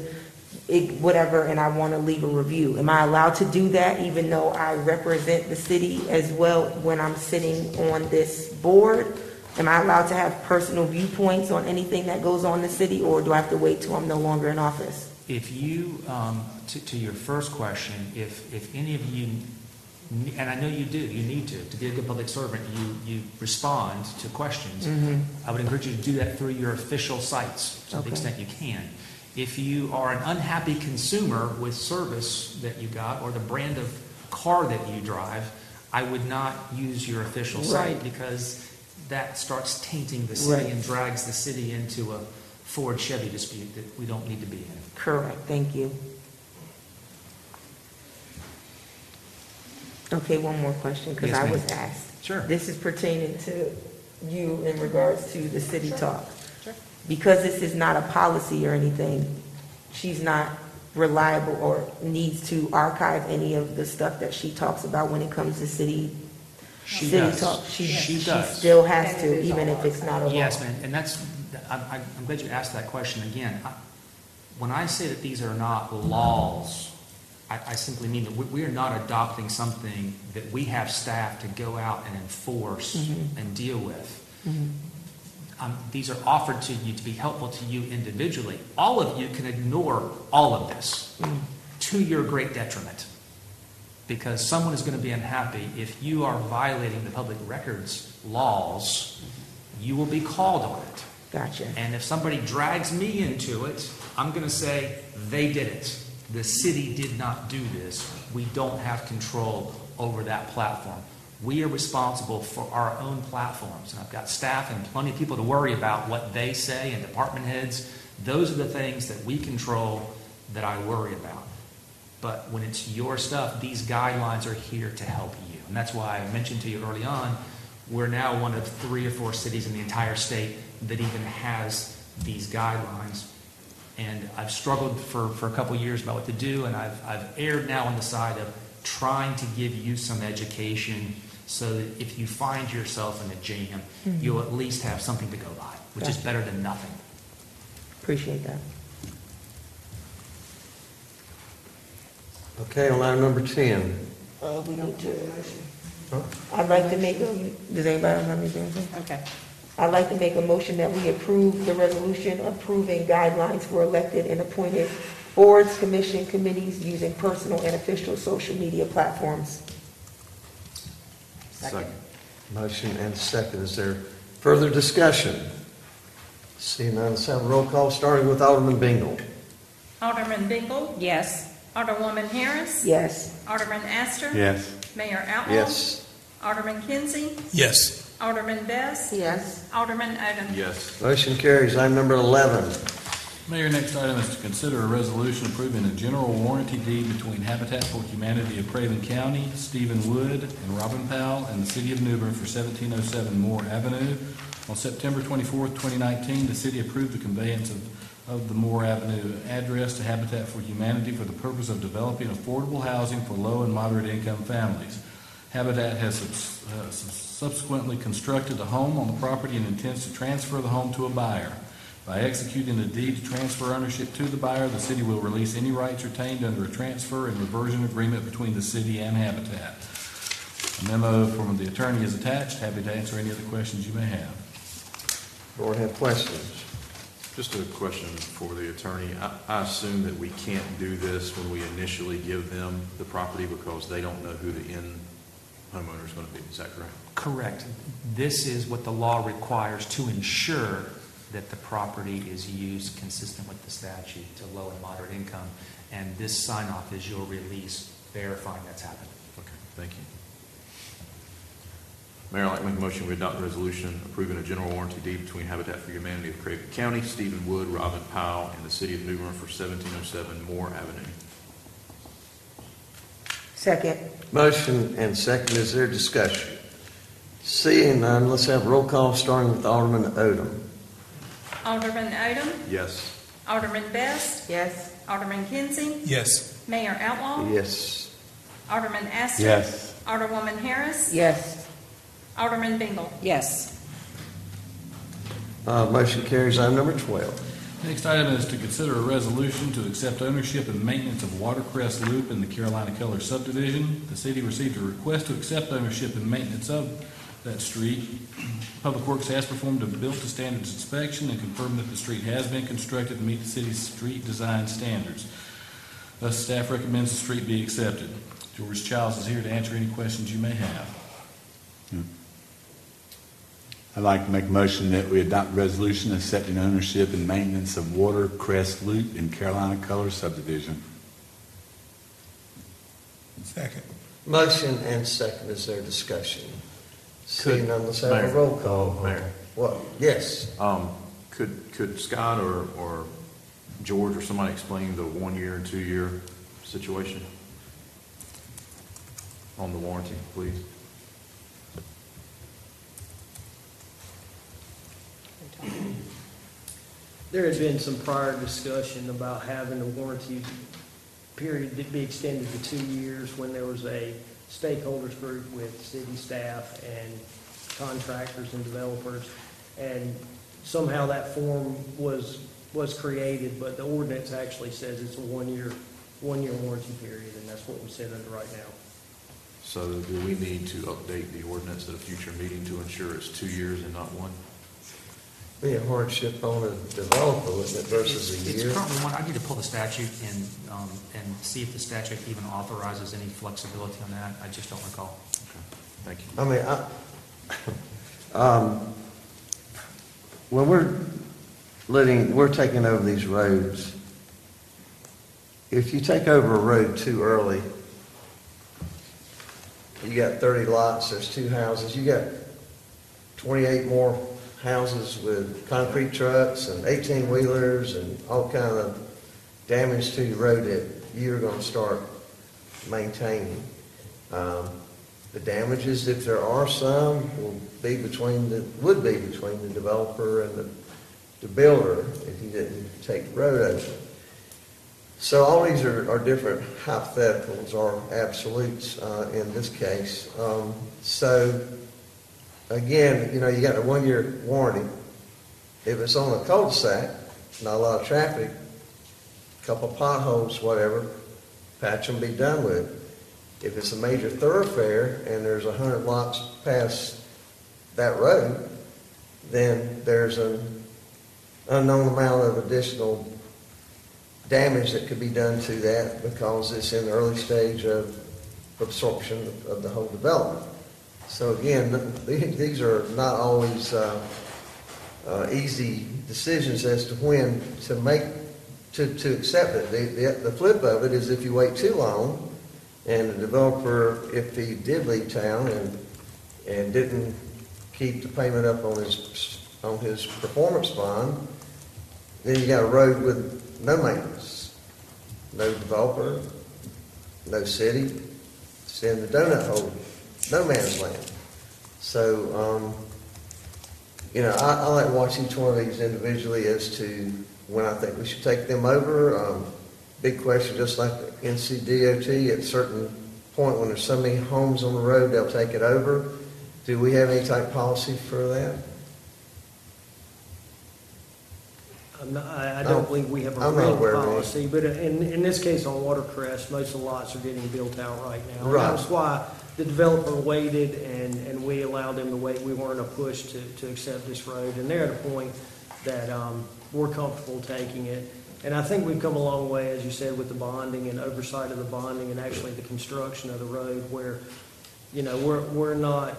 whatever, and I want to leave a review. Am I allowed to do that even though I represent the city as well when I'm sitting on this board? Am I allowed to have personal viewpoints on anything that goes on in the city, or do I have to wait till I'm no longer in office? If you, to your first question, if any of you, and I know you do, you need to be a good public servant, you respond to questions. I would encourage you to do that through your official sites to the extent you can. If you are an unhappy consumer with service that you got or the brand of car that you drive, I would not use your official site because that starts tainting the city and drags the city into a Ford Chevy dispute that we don't need to be in. Correct, thank you. Okay, one more question, because Yes, I ma'am. was asked. Sure. This is pertaining to you in regards to the city talk. Sure. Because this is not a policy or anything, she's not reliable or needs to archive any of the stuff that she talks about when it comes to city talk. She does. still has And to, it is even all if it's not a law. Yes, ma'am, and I'm glad you asked that question again. When I say that these are not laws, I simply mean that we are not adopting something that we have staff to go out and enforce and deal with. These are offered to you to be helpful to you individually. All of you can ignore all of this to your great detriment, because someone is going to be unhappy if you are violating the public records laws. You will be called on it. Gotcha. And if somebody drags me into it, I'm going to say they did it. The city did not do this. We don't have control over that platform. We are responsible for our own platforms. And I've got staff and plenty of people to worry about what they say and department heads. Those are the things that we control that I worry about. But when it's your stuff, these guidelines are here to help you. And that's why I mentioned to you early on, we're now one of 3 or 4 cities in the entire state that even has these guidelines. And I've struggled for a couple years about what to do, and I've erred now on the side of trying to give you some education so that if you find yourself in a jam, you'll at least have something to go by, which is better than nothing. Appreciate that. Okay, on item number 10. We need to. I'd like to make does anybody else have anything? Okay. I'd like to make a motion that we approve the resolution approving guidelines for elected and appointed boards, commission, committees using personal and official social media platforms. Second. Motion and second. Is there further discussion? Seeing none, let's have a roll call, starting with Alderman Bingle. Alderman Bingle. Yes. Alderwoman Harris. Yes. Alderman Astor. Yes. Mayor Outlaw. Yes. Alderman Kinsey. Yes. Alderman Best. Yes. Alderman Odom. Yes. Motion carries. Item number 11. Mayor, next item is to consider a resolution approving a general warranty deed between Habitat for Humanity of Craven County, Stephen Wood, and Robin Powell, and the City of New Bern for 1707 Moore Avenue. On September 24th, 2019, the city approved the conveyance of the Moore Avenue address to Habitat for Humanity for the purpose of developing affordable housing for low and moderate income families. Habitat has subsequently constructed a home on the property and intends to transfer the home to a buyer. By executing the deed to transfer ownership to the buyer, the city will release any rights retained under a transfer and reversion agreement between the city and Habitat. A memo from the attorney is attached. Happy to answer any other questions you may have. Board have questions? Just a question for the attorney. I assume that we can't do this when we initially give them the property because they don't know who the end homeowner is going to be. Is that correct? Correct. This is what the law requires to ensure that the property is used consistent with the statute to low and moderate income. And this sign-off is your release verifying that's happened. Okay, thank you. Mayor, I'd like to make a motion we adopt a resolution approving a general warranty deed between Habitat for Humanity of Craven County, Stephen Wood, Robin Powell, and the city of New Bern for 1707 Moore Avenue. Second. Motion and second. Is there discussion? Seeing none, let's have roll call starting with Alderman Odom. Alderman Odom, Yes. Alderman Best, Yes. Alderman Kinsey, Yes. Mayor Outlaw, Yes. Alderman Astor. Yes. Alderwoman Harris, Yes. Alderman Bingle. Yes. Motion carries. Item number 12. Next item is to consider a resolution to accept ownership and maintenance of Watercress Loop in the Keller subdivision. The city received a request to accept ownership and maintenance of that street. Public Works has performed a built-to-standards inspection and confirmed that the street has been constructed to meet the city's street design standards. Thus, staff recommends the street be accepted. George Childs is here to answer any questions you may have. I'd like to make a motion that we adopt a resolution accepting ownership and maintenance of Watercress Loop in Keller subdivision. Second. Motion and second. Is there discussion? Seeing none, let's have a Mayor. roll call. Mayor. What? Yes. Could Scott or George or somebody explain the 1 year and 2 year situation on the warranty, please? There had been some prior discussion about having the warranty period to be extended to 2 years when there was a stakeholders group with city staff and contractors and developers. And somehow that form was created, but the ordinance actually says it's a 1 year warranty period, and that's what we sit under right now. So do we need to update the ordinance at a future meeting to ensure it's 2 years and not 1? Be a hardship on a developer, wouldn't it, versus a year? It's currently one. I need to pull the statute and see if the statute even authorizes any flexibility on that. I just don't recall. Okay, thank you. I mean, when we're taking over these roads, if you take over a road too early, you got 30 lots, there's 2 houses, you got 28 more houses with concrete trucks and 18-wheelers and all kind of damage to your road that you're going to start maintaining. The damages, if there are some, would be between the developer and the builder if he didn't take the road over. So all these are different hypotheticals or absolutes in this case. So again, you got a 1 year warranty. If it's on a cul-de-sac, not a lot of traffic, a couple of potholes, whatever, patch them, be done with it. If it's a major thoroughfare and there's 100 lots past that road, then there's an unknown amount of additional damage that could be done to that because it's in the early stage of absorption of the whole development. So again, these are not always easy decisions as to when to make, to accept it. The flip of it is if you wait too long, and the developer, if he did leave town and didn't keep the payment up on his performance bond, then you got a road with no maintenance, no developer, no city. It's in the donut hole, no man's land. So, I like to watch each one of these individually as to when I think we should take them over. Big question, just like the NCDOT, at a certain point when there's so many homes on the road, they'll take it over. Do we have any type of policy for that? I don't believe we have a I'm not real aware of any. policy, but in this case on Watercress, most of the lots are getting built out right now. And Right. that's why the developer waited and we allowed them to wait. We weren't a push to accept this road. And they're at a point that we're comfortable taking it. And I think we've come a long way, as you said, with the bonding and oversight of the bonding and actually the construction of the road where, you know, we're not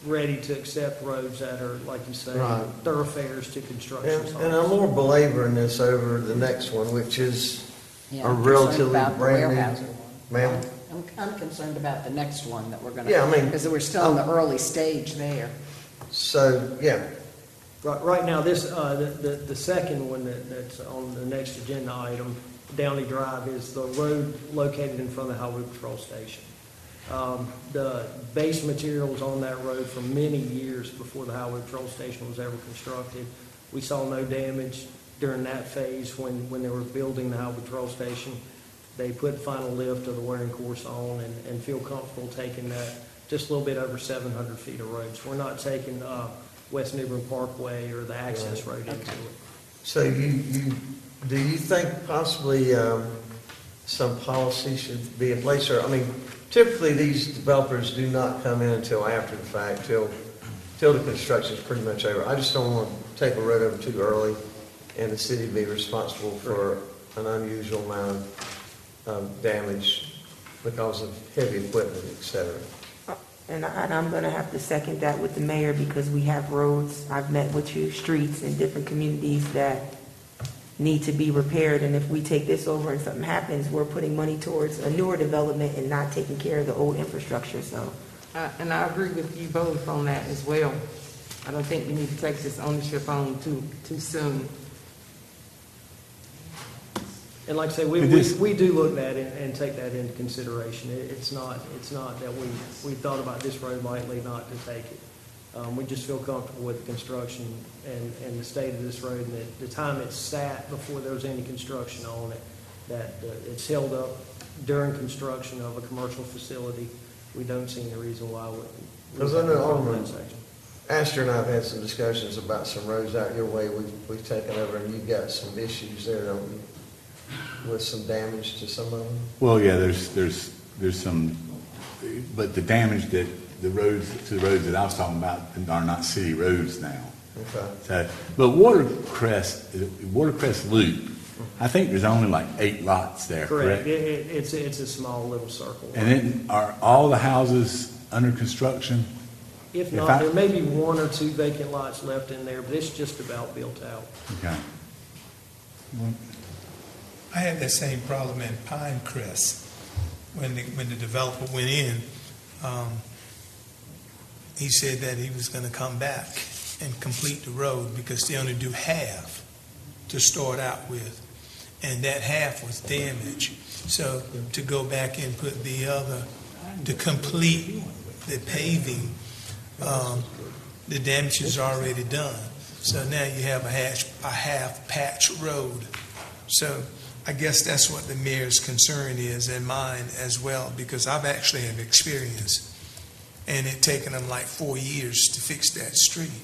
ready to accept roads that are, like you say, Right. thoroughfares to construction sites. And I'm more belaboring this over the next one, which is Yeah, a I'm concerned relatively about the brand Weyerhaeuser new. one. Ma'am? I'm concerned about the next one that we're gonna. Yeah, I mean, Because we're still in the early stage there. So, yeah, Right now, this, the second one that's on the next agenda item, Downey Drive, is the road located in front of the Highway Patrol Station. The base material was on that road for many years before the Highway Patrol Station was ever constructed. We saw no damage during that phase when they were building the Highway Patrol Station. They put final lift of the wearing course on and feel comfortable taking that just a little bit over 700 feet of roads. We're not taking West Newbern Parkway or the access road into it. so do you think possibly some policy should be in place? Or, I mean, typically these developers do not come in until after the fact, till the construction is pretty much over. I just don't want to take a road over too early and the city be responsible for an unusual amount of damage because of heavy equipment, et cetera. And I'm going to have to second that with the mayor because we have roads, I've met with you, streets in different communities that need to be repaired. And if we take this over and something happens, we're putting money towards a newer development and not taking care of the old infrastructure, so. And I agree with you both on that as well. I don't think we need to take this ownership on too soon. And like I say, we do look at it and take that into consideration. It's not that we thought about this road lightly not to take it. We just feel comfortable with the construction and the state of this road and the time it sat before there was any construction on it, that it's held up during construction of a commercial facility. We don't see any reason why we. Because I know Alderman section. Astor and I have had some discussions about some roads out your way we've taken over, and you've got some issues there, don't you? With some damage to some of them? Well, yeah, there's some, but the damage that the roads that I was talking about are not city roads now. Okay. So, but Watercress Loop, I think there's only like 8 lots there, correct? It's a small little circle. And then are all the houses under construction? If not, there may be 1 or 2 vacant lots left in there, but it's just about built out. Okay. I had that same problem in Pinecrest when the developer went in. He said that he was going to come back and complete the road because they only do half to start out with, and that half was damaged. So to go back and put the other to complete the paving, the damage is already done. So now you have a half patch road. So I guess that's what the mayor's concern is, and mine as well, because I've actually have experience, and it taken them like 4 years to fix that street,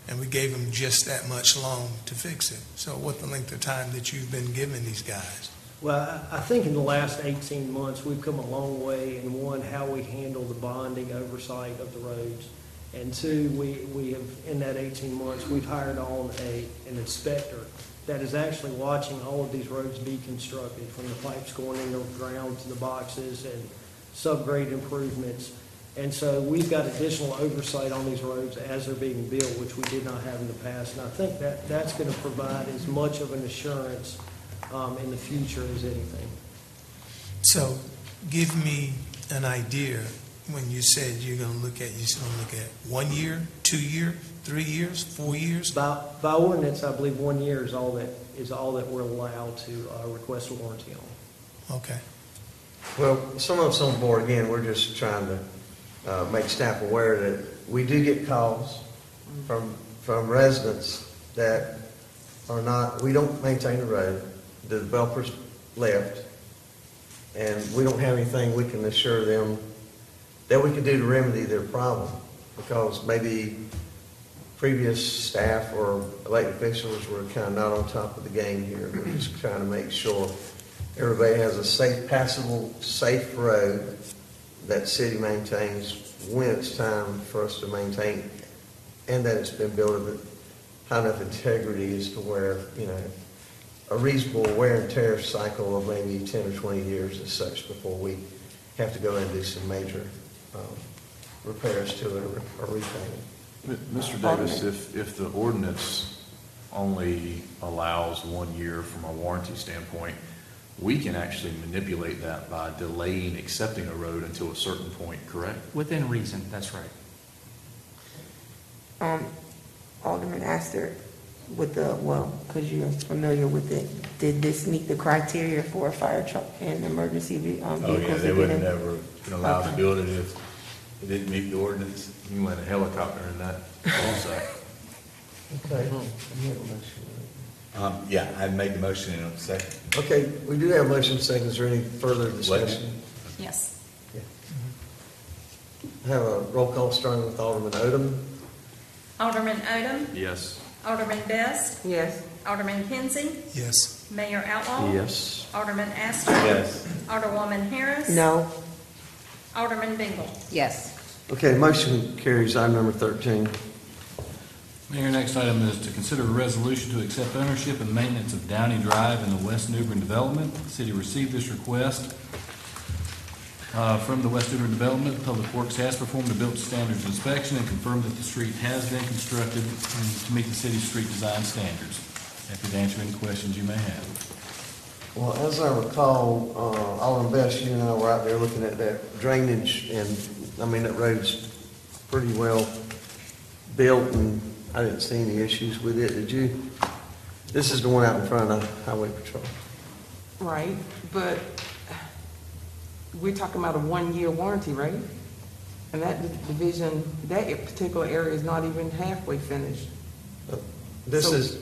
and we gave them just that much loan to fix it. So what the length of time that you've been giving these guys? Well, I think in the last 18 months, we've come a long way in, 1, how we handle the bonding oversight of the roads, and 2, we have, in that 18 months, we've hired on an inspector that is actually watching all of these roads be constructed, from the pipes going in the ground to the boxes and subgrade improvements. And so we've got additional oversight on these roads as they're being built, which we did not have in the past. And I think that's going to provide as much of an assurance in the future as anything. So give me an idea when you said you're going to look at 1 year, 2 year, 3 years, 4 years? By ordinance, I believe 1 year is all that we're allowed to request a warranty on. Okay. Well, some of us on board, again, we're just trying to make staff aware that we do get calls from residents that are not, we don't maintain the road, the developers left, and we don't have anything we can assure them that we can do to remedy their problem, because maybe previous staff or elected officials were kind of not on top of the game here. We're just trying to make sure everybody has a safe, passable, safe road that city maintains when it's time for us to maintain, and that it's been built with high enough integrity as to where, you know, a reasonable wear and tear cycle of maybe 10 or 20 years as such before we have to go and do some major repairs to it or repainting. Mr. Davis, if the ordinance only allows 1 year from a warranty standpoint, we can actually manipulate that by delaying accepting a road until a certain point, correct? Within reason, that's right. Alderman Astor, with the, well, because you're familiar with it, did this meet the criteria for a fire truck and emergency vehicles? Oh, yeah, they would have never been allowed to Okay. build it if it didn't meet the ordinance. You can land a helicopter in that also. Okay. Yeah, I made the motion in a second. Okay, we do have a motion second. Is there any further discussion? Yes. Have a roll call starting with Alderman Odom. Alderman Odom. Yes. Alderman Best. Yes. Alderman Kinsey. Yes. Mayor Outlaw. Yes. Alderman Astor. Yes. Alderwoman Harris. No. Alderman Bingle. Yes. Okay, motion carries. Item number 13. Mayor, next item is to consider a resolution to accept ownership and maintenance of Downey Drive in the West New Bern development. The city received this request from the West New Bern development. Public Works has performed a built standards inspection and confirmed that the street has been constructed to meet the city's street design standards. Happy to answer any questions you may have. Well, as I recall, Alderman Best, you and I were out there looking at that drainage, and, I mean, that road's pretty well built, and I didn't see any issues with it. Did you? This is the one out in front of Highway Patrol. Right, but we're talking about a 1-year warranty, right? And that division, that particular area is not even halfway finished. This So- is,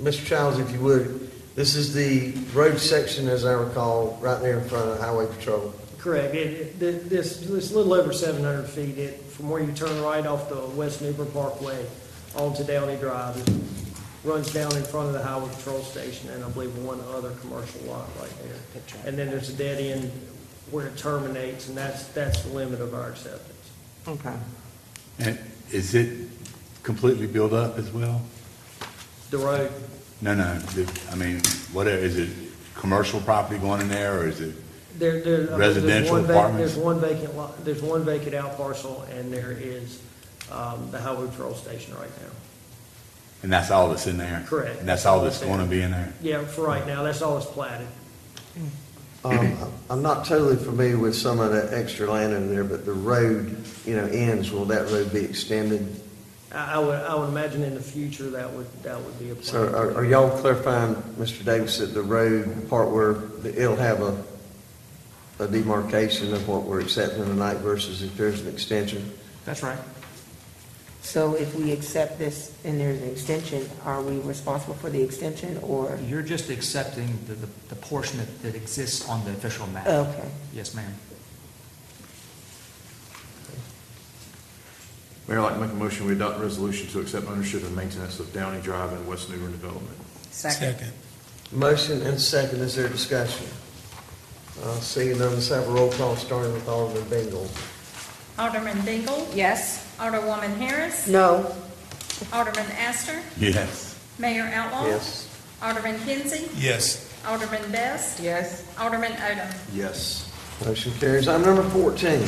Mr. Childs, if you would, this is the road section, as I recall, right there in front of Highway Patrol. Correct. This little over 700 feet, from where you turn right off the West Newbern Parkway onto Downey Drive, it runs down in front of the Highway Patrol Station and I believe one other commercial lot right there. And then there's a dead end where it terminates, and that's the limit of our acceptance. Okay. And is it completely built up as well? The road, No, I mean, whatever, is it commercial property going in there, or is it? Residential apartments? There's one vacant lot, there's one vacant out parcel, and there is the Highway Patrol Station right now. And that's all that's in there? Correct. And that's all that's going to be in there? Yeah, for right now, that's all that's platted. I'm not totally familiar with some of that extra land in there, but the road, ends. Will that road be extended? I would imagine in the future that would be a plan. So are y'all clarifying, Mr. Davis, that the road part where it'll have a demarcation of what we're accepting tonight versus if there's an extension? That's right. So if we accept this and there's an extension, are we responsible for the extension, or? You're just accepting the portion that exists on the official map. Okay. Yes, ma'am. Mayor, I'd like to make a motion, we adopt a resolution to accept ownership and maintenance of Downey Drive and West New Bern development. Second. Motion and second. Is there discussion? Seeing none, let's have a roll call starting with Alderman Bingle. Alderman Bingle. Yes. Alderwoman Harris. No. Alderman Astor. Yes. Mayor Outlaw. Yes. Alderman Kinsey. Yes. Alderman Best. Yes. Alderman Odom. Yes. Motion carries. Item number 14.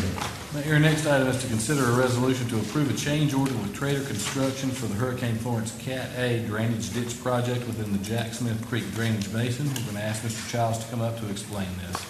Mayor, next item is to consider a resolution to approve a change order with Trader Construction for the Hurricane Florence Cat A drainage ditch project within the Jacksmith Creek Drainage Basin. We're going to ask Mr. Childs to come up to explain this.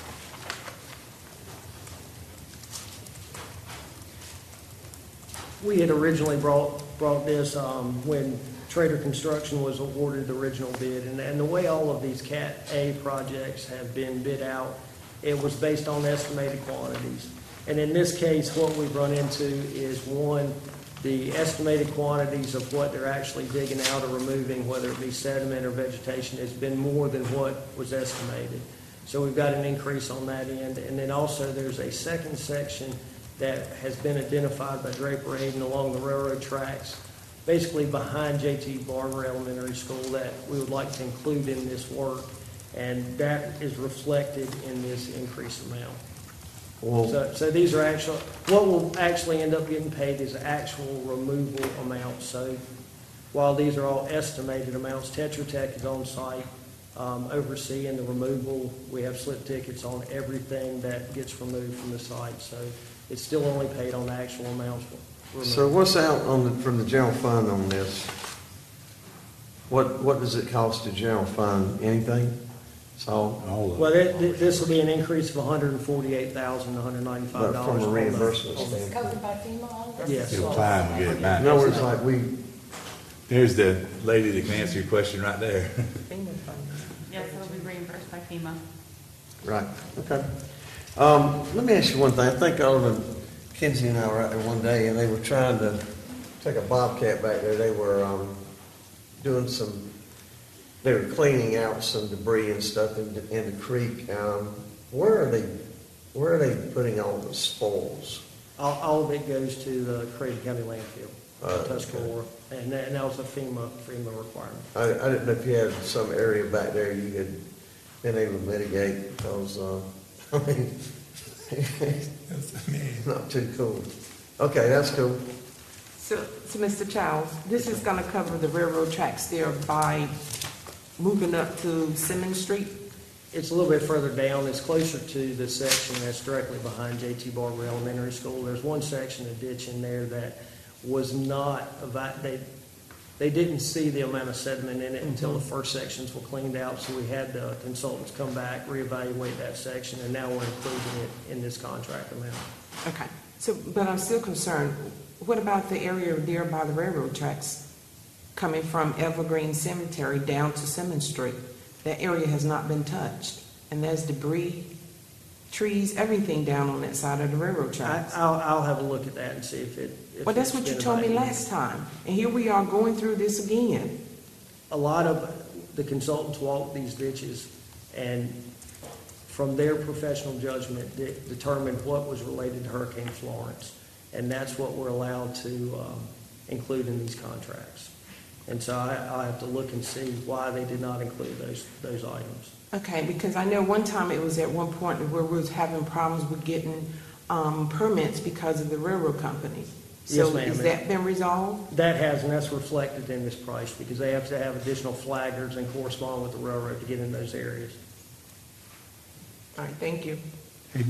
We had originally brought this when Trader Construction was awarded the original bid, and the way all of these Cat A projects have been bid out, it was based on estimated quantities. And in this case, what we've run into is, one, the estimated quantities of what they're actually digging out or removing, whether it be sediment or vegetation, has been more than what was estimated. So we've got an increase on that end. And then also there's a second section that has been identified by Draper Hayden along the railroad tracks, basically behind J.T. Barber Elementary School, that we would like to include in this work, and that is reflected in this increased amount. Well, So these are actual, what will actually end up getting paid is actual removal amounts. So while these are all estimated amounts, Tetra Tech is on site overseeing the removal. We have slip tickets on everything that gets removed from the site, so it's still only paid on the actual amounts removed. so what's out from the general fund on this? What does it cost the general fund? Anything? So, Well, this will be an increase of $148,195. but from a reimbursement Is this standpoint. covered by FEMA? All this? Yes. It'll climb and get it back. In other words, like There's the lady that can answer your question right there. Yes, it'll be reimbursed by FEMA. right, okay. Let me ask you one thing. I think Alderman Kinsey and I were out there one day, and they were trying to take a bobcat back there. They were they were cleaning out some debris and stuff in the creek. Where are they putting all the spoils? All of it goes to the Craven County landfill, Okay. Tuscarora, and that was a FEMA requirement. I didn't know if you had some area back there you had been able to mitigate, because, I mean, not too cool. Okay, that's cool. So Mr. Childs, this is gonna cover the railroad tracks there by moving up to Simmons Street? It's a little bit further down. It's closer to the section that's directly behind J.T. Barber Elementary School. There's one section of ditch in there that was not, they didn't see the amount of sediment in it until the first sections were cleaned out, so we had the consultants come back, reevaluate that section, and now we're including it in this contract amount. Okay, so, but I'm still concerned, what about the area there by the railroad tracks? Coming from Evergreen Cemetery down to Simmons Street. That area has not been touched, and there's debris, trees, everything down on that side of the railroad tracks. I'll have a look at that and see if it. Well, that's what you told me last time, and here we are going through this again. A lot of the consultants walked these ditches and from their professional judgment determined what was related to Hurricane Florence. And that's what we're allowed to include in these contracts. And so I'll have to look and see why they did not include those items. Okay, because I know one time it was at one point where we was having problems with getting permits because of the railroad company. So Yes, ma'am. has that been resolved? That has, and that's reflected in this price because they have to have additional flaggers and correspond with the railroad to get in those areas. All right, thank you. Hey,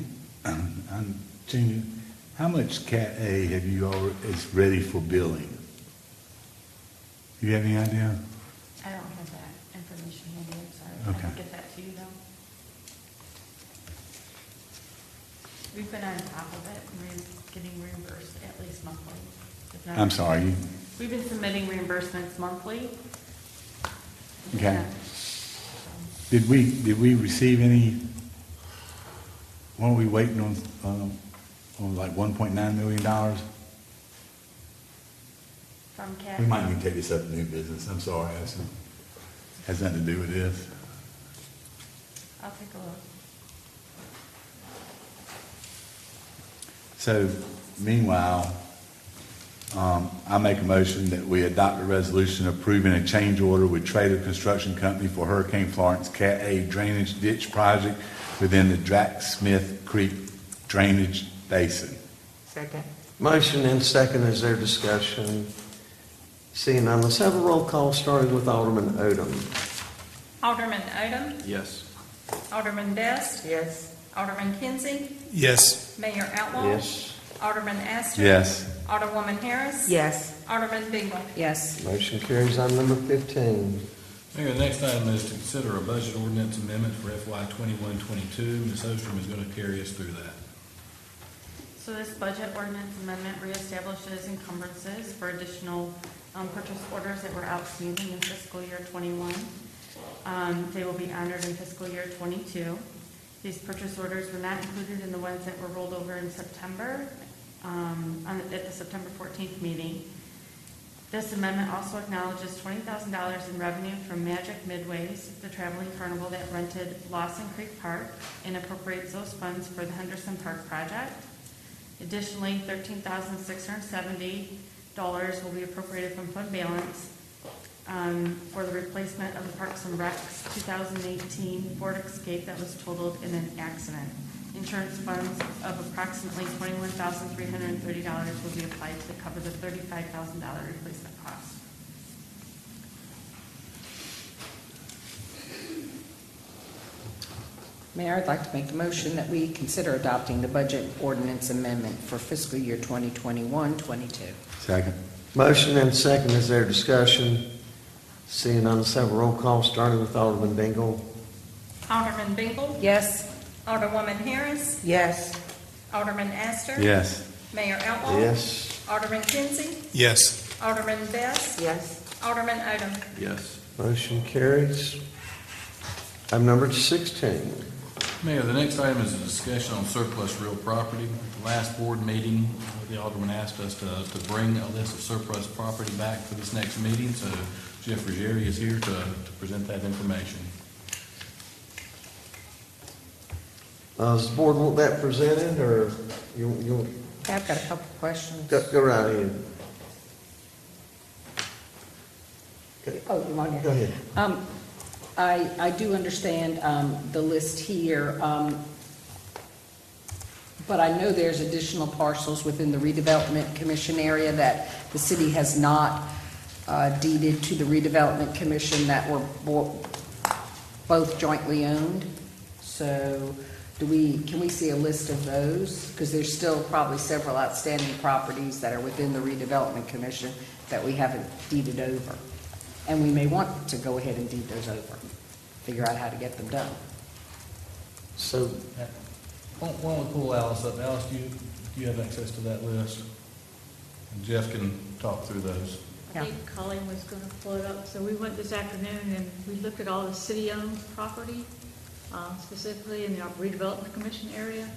Gina, how much Cat A have you already, is ready for billing? Do you have any idea? I don't have that information handy, I'm sorry. Okay. I can get that to you though. We've been on top of it, getting reimbursed at least monthly. if not- I'm sorry. We've been submitting reimbursements monthly. Okay. Yeah. Did we receive any, what are we waiting on like $1.9 million? From CAT. We might need to take this up in new business. I'm sorry. Has nothing to do with this. I'll take a look. So meanwhile, I make a motion that we adopt a resolution approving a change order with Trader Construction Company for Hurricane Florence Cat A drainage ditch project within the Jacksmith Creek drainage basin. Second. Motion and second, is there discussion? Seeing none, let's have a roll call starting with Alderman Odom. Alderman Odom. Yes. Alderman Best. Yes. Alderman Kinsey. Yes. Mayor Outlaw. Yes. Alderman Astor. Yes. Alderwoman Harris. Yes. Alderman Bingle. Yes. Motion carries on number 15. Mayor, the next item is to consider a budget ordinance amendment for FY 21-22. Ms. Ostrom is going to carry us through that. So this budget ordinance amendment reestablishes encumbrances for additional purchase orders that were outstanding in fiscal year 21. They will be honored in fiscal year 22. These purchase orders were not included in the ones that were rolled over in September, at the September 14th meeting. This amendment also acknowledges $20,000 in revenue from Magic Midways, the traveling carnival that rented Lawson Creek Park, and appropriates those funds for the Henderson Park project. Additionally, $13,670 will be appropriated from fund balance for the replacement of the Parks and Recs 2018 Ford Escape that was totaled in an accident. Insurance funds of approximately $21,330 will be applied to cover the $35,000 replacement cost. Mayor, I'd like to make a motion that we consider adopting the budget ordinance amendment for fiscal year 2021-22. Second. Motion and second, is there discussion? Seeing none, let's have a roll call, starting with Alderman Bingle. Alderman Bingle? Yes. Alderwoman Harris? Yes. Alderman Astor? Yes. Mayor Outlaw? Yes. Alderman Kinsey? Yes. Alderman Best? Yes. Alderman Odom? Yes. Motion carries. Item number 16. Mayor, the next item is a discussion on surplus real property. At the last board meeting, the Alderman asked us to bring a list of surplus property back for this next meeting, so Jeff Ruggieri is here to present that information. Does the board want that presented, or you I've got a couple of questions. go right ahead? Oh, you want to? Go ahead. I do understand the list here, but I know there's additional parcels within the redevelopment commission area that the city has not deeded to the redevelopment commission that were both jointly owned. So can we see a list of those? Because there's still probably several outstanding properties that are within the redevelopment commission that we haven't deeded over. And we may want to go ahead and deed those over, figure out how to get them done. So, Why don't we pull Alice up? Alice, do you have access to that list? And Jeff can talk through those. I think Colleen was going to pull it up. So we went this afternoon and we looked at all the city-owned property, specifically in the redevelopment commission area.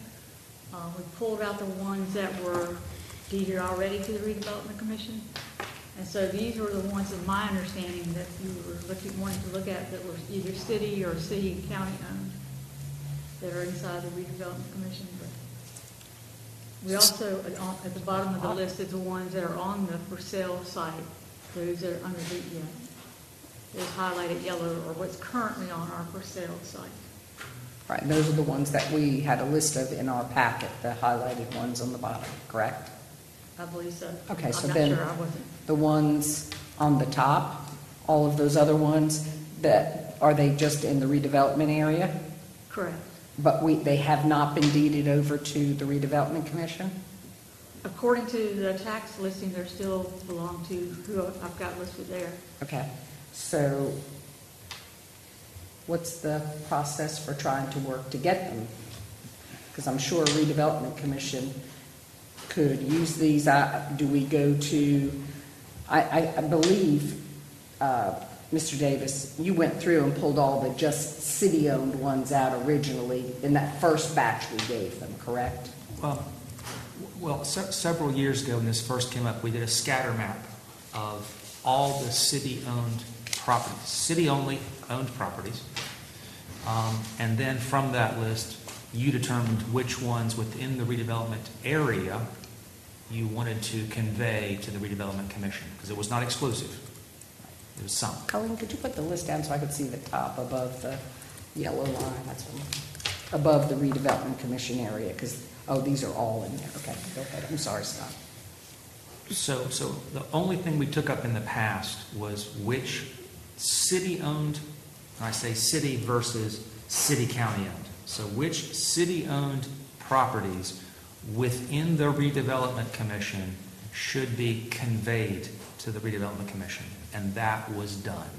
We pulled out the ones that were deeded already to the redevelopment commission. And so these were the ones, in my understanding, that you were wanting to look at that were either city or city and county owned that are inside the redevelopment commission. But we also, at the bottom of the list, is the ones that are on the for sale site, those that are under the, those highlighted yellow or what's currently on our for sale site. Right, and those are the ones that we had a list of in our packet, the highlighted ones on the bottom, correct? I believe so. Okay, so I'm then not sure, I wasn't. the ones on the top, all of those other ones, are they just in the redevelopment area? Correct. But they have not been deeded over to the redevelopment commission? According to the tax listing, they still belong to who I've got listed there. Okay, so what's the process for trying to work to get them? Because I'm sure redevelopment commission could use these. Do we go to, I believe, Mr. Davis, you went through and pulled all the just city-owned ones out originally in that first batch we gave them, correct? Well, several years ago when this first came up, we did a scatter map of all the city-owned properties, city-only owned properties. And then from that list, you determined which ones within the redevelopment area you wanted to convey to the redevelopment commission, because it was not exclusive. It was some. Colleen, could you put the list down so I could see the top above the yellow line? That's what above the redevelopment commission area, because, these are all in there. Okay, go ahead. I'm sorry, Scott. So the only thing we took up in the past was which city-owned, and I say city versus city-county-owned. So which city-owned properties within the redevelopment commission should be conveyed to the redevelopment commission, and that was done.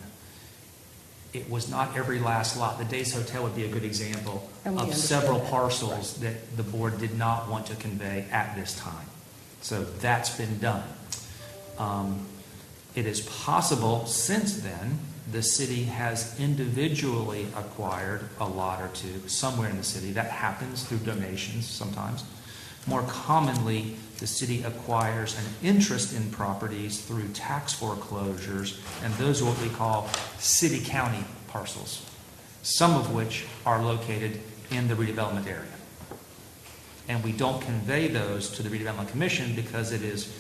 It was not every last lot. The Days Hotel would be a good example of several parcels that the board did not want to convey at this time. So that's been done. It is possible since then the city has individually acquired a lot or two somewhere in the city. That happens through donations sometimes. More commonly, the city acquires an interest in properties through tax foreclosures, and those are what we call city-county parcels, some of which are located in the redevelopment area. and we don't convey those to the redevelopment commission because it is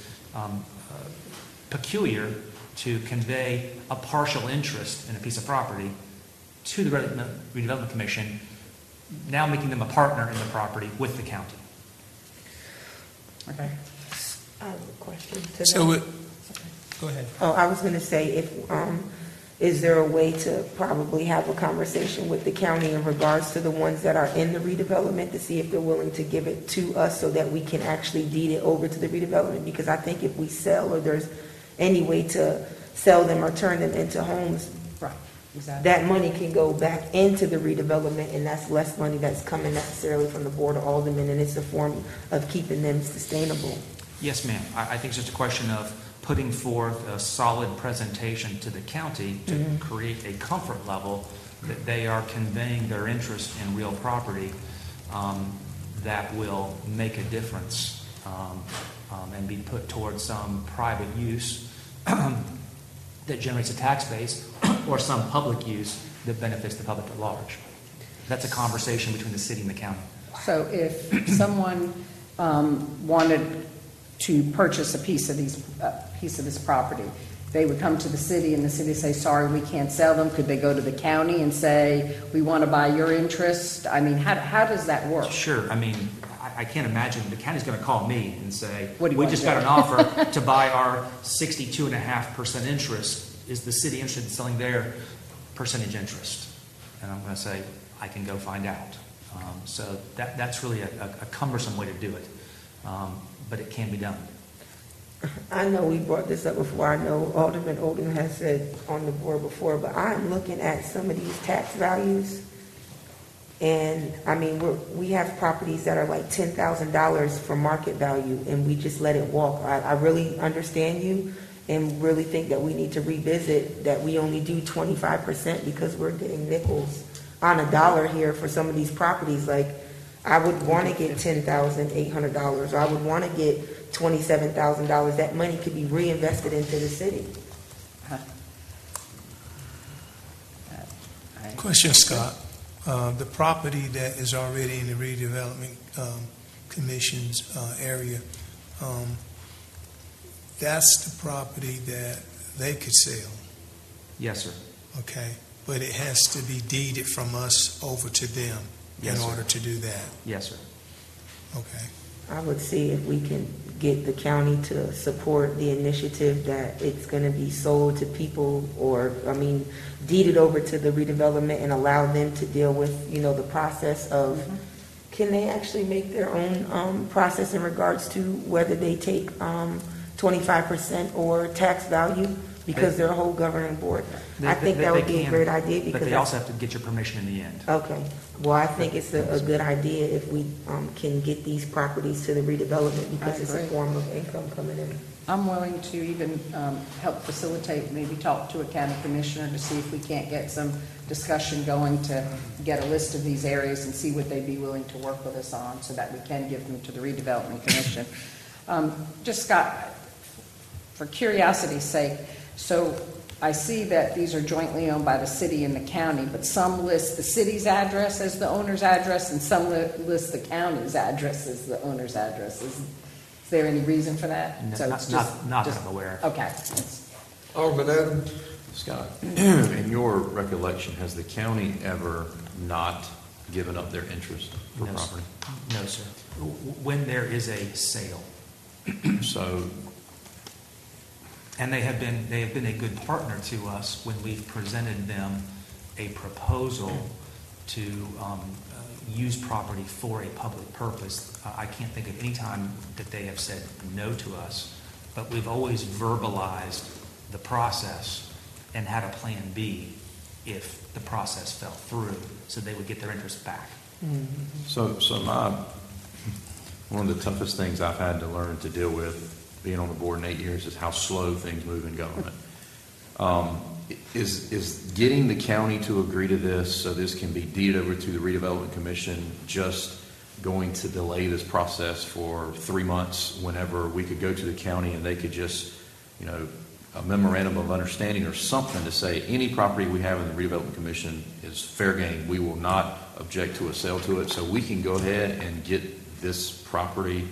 peculiar to convey a partial interest in a piece of property to the redevelopment commission, now making them a partner in the property with the county. Okay. I have a question to So that. Go ahead. Oh, I was gonna say, if, is there a way to probably have a conversation with the county in regards to the ones that are in the redevelopment to see if they're willing to give it to us so that we can actually deed it over to the redevelopment? Because I think if we sell, or there's any way to sell them or turn them into homes, Right, exactly. that money can go back into the redevelopment, and that's less money that's coming necessarily from the Board of Aldermen, and it's a form of keeping them sustainable. Yes, ma'am. I think it's just a question of putting forth a solid presentation to the county to create a comfort level that they are conveying their interest in real property that will make a difference and be put towards some private use that generates a tax base or some public use that benefits the public at large. That's a conversation between the city and the county. So if someone wanted to purchase a piece of this property, they would come to the city and the city say, sorry, we can't sell them. Could they go to the county and say, we want to buy your interest? I mean, how does that work? Sure. I mean, I can't imagine the county's going to call me and say, What do you we want just to got do?" an offer to buy our 62.5% interest. Is the city interested in selling their percentage interest? And I'm going to say, I can go find out. So that's really a cumbersome way to do it. But it can be done. I know we brought this up before. I know Alderman Oldham has said on the board before, but I'm looking at some of these tax values. And I mean, we have properties that are like $10,000 for market value, and we just let it walk. I really understand you and really think that we need to revisit that we only do 25% because we're getting nickels on a dollar here for some of these properties. Like, I would want to get $10,800, or I would want to get $27,000. That money could be reinvested into the city. Question, Scott. The property that is already in the redevelopment commission's area, that's the property that they could sell, Yes, sir. okay? But it has to be deeded from us over to them in Yes, sir. order to do that, Yes, sir. okay? I would see if we can get the county to support the initiative that it's going to be sold to people, or, I mean, deeded over to the redevelopment and allow them to deal with, you know, the process of, can they actually make their own process in regards to whether they take 25% or tax value, because they're a whole governing board. I think that would be a great idea, because But they also have to get your permission in the end. okay. Well, I think it's a good idea if we can get these properties to the redevelopment, because it's a form of income coming in. I'm willing to even help facilitate, maybe talk to a county commissioner to see if we can't get some discussion going to get a list of these areas and see what they'd be willing to work with us on so that we can give them to the redevelopment commission. Just, Scott, for curiosity's sake, so I see that these are jointly owned by the city and the county, but some list the city's address as the owner's address and some list the county's address as the owner's address. Is there any reason for that? No, So it's not that I'm aware of. Okay. Alderman Odom? Scott, in your recollection, has the county ever not given up their interest for No, property? No, sir. When there is a sale. So, And they have been a good partner to us when we've presented them a proposal to use property for a public purpose. I can't think of any time that they have said no to us, but we've always verbalized the process and had a plan B if the process fell through, so they would get their interest back. so one of the toughest things I've had to learn to deal with being on the board in 8 years is how slow things move in government. Is getting the county to agree to this so this can be deeded over to the redevelopment commission just going to delay this process for 3 months whenever we could go to the county and they could just, a memorandum of understanding or something to say any property we have in the redevelopment commission is fair game. We will not object to a sale to it, so we can go ahead and get this property,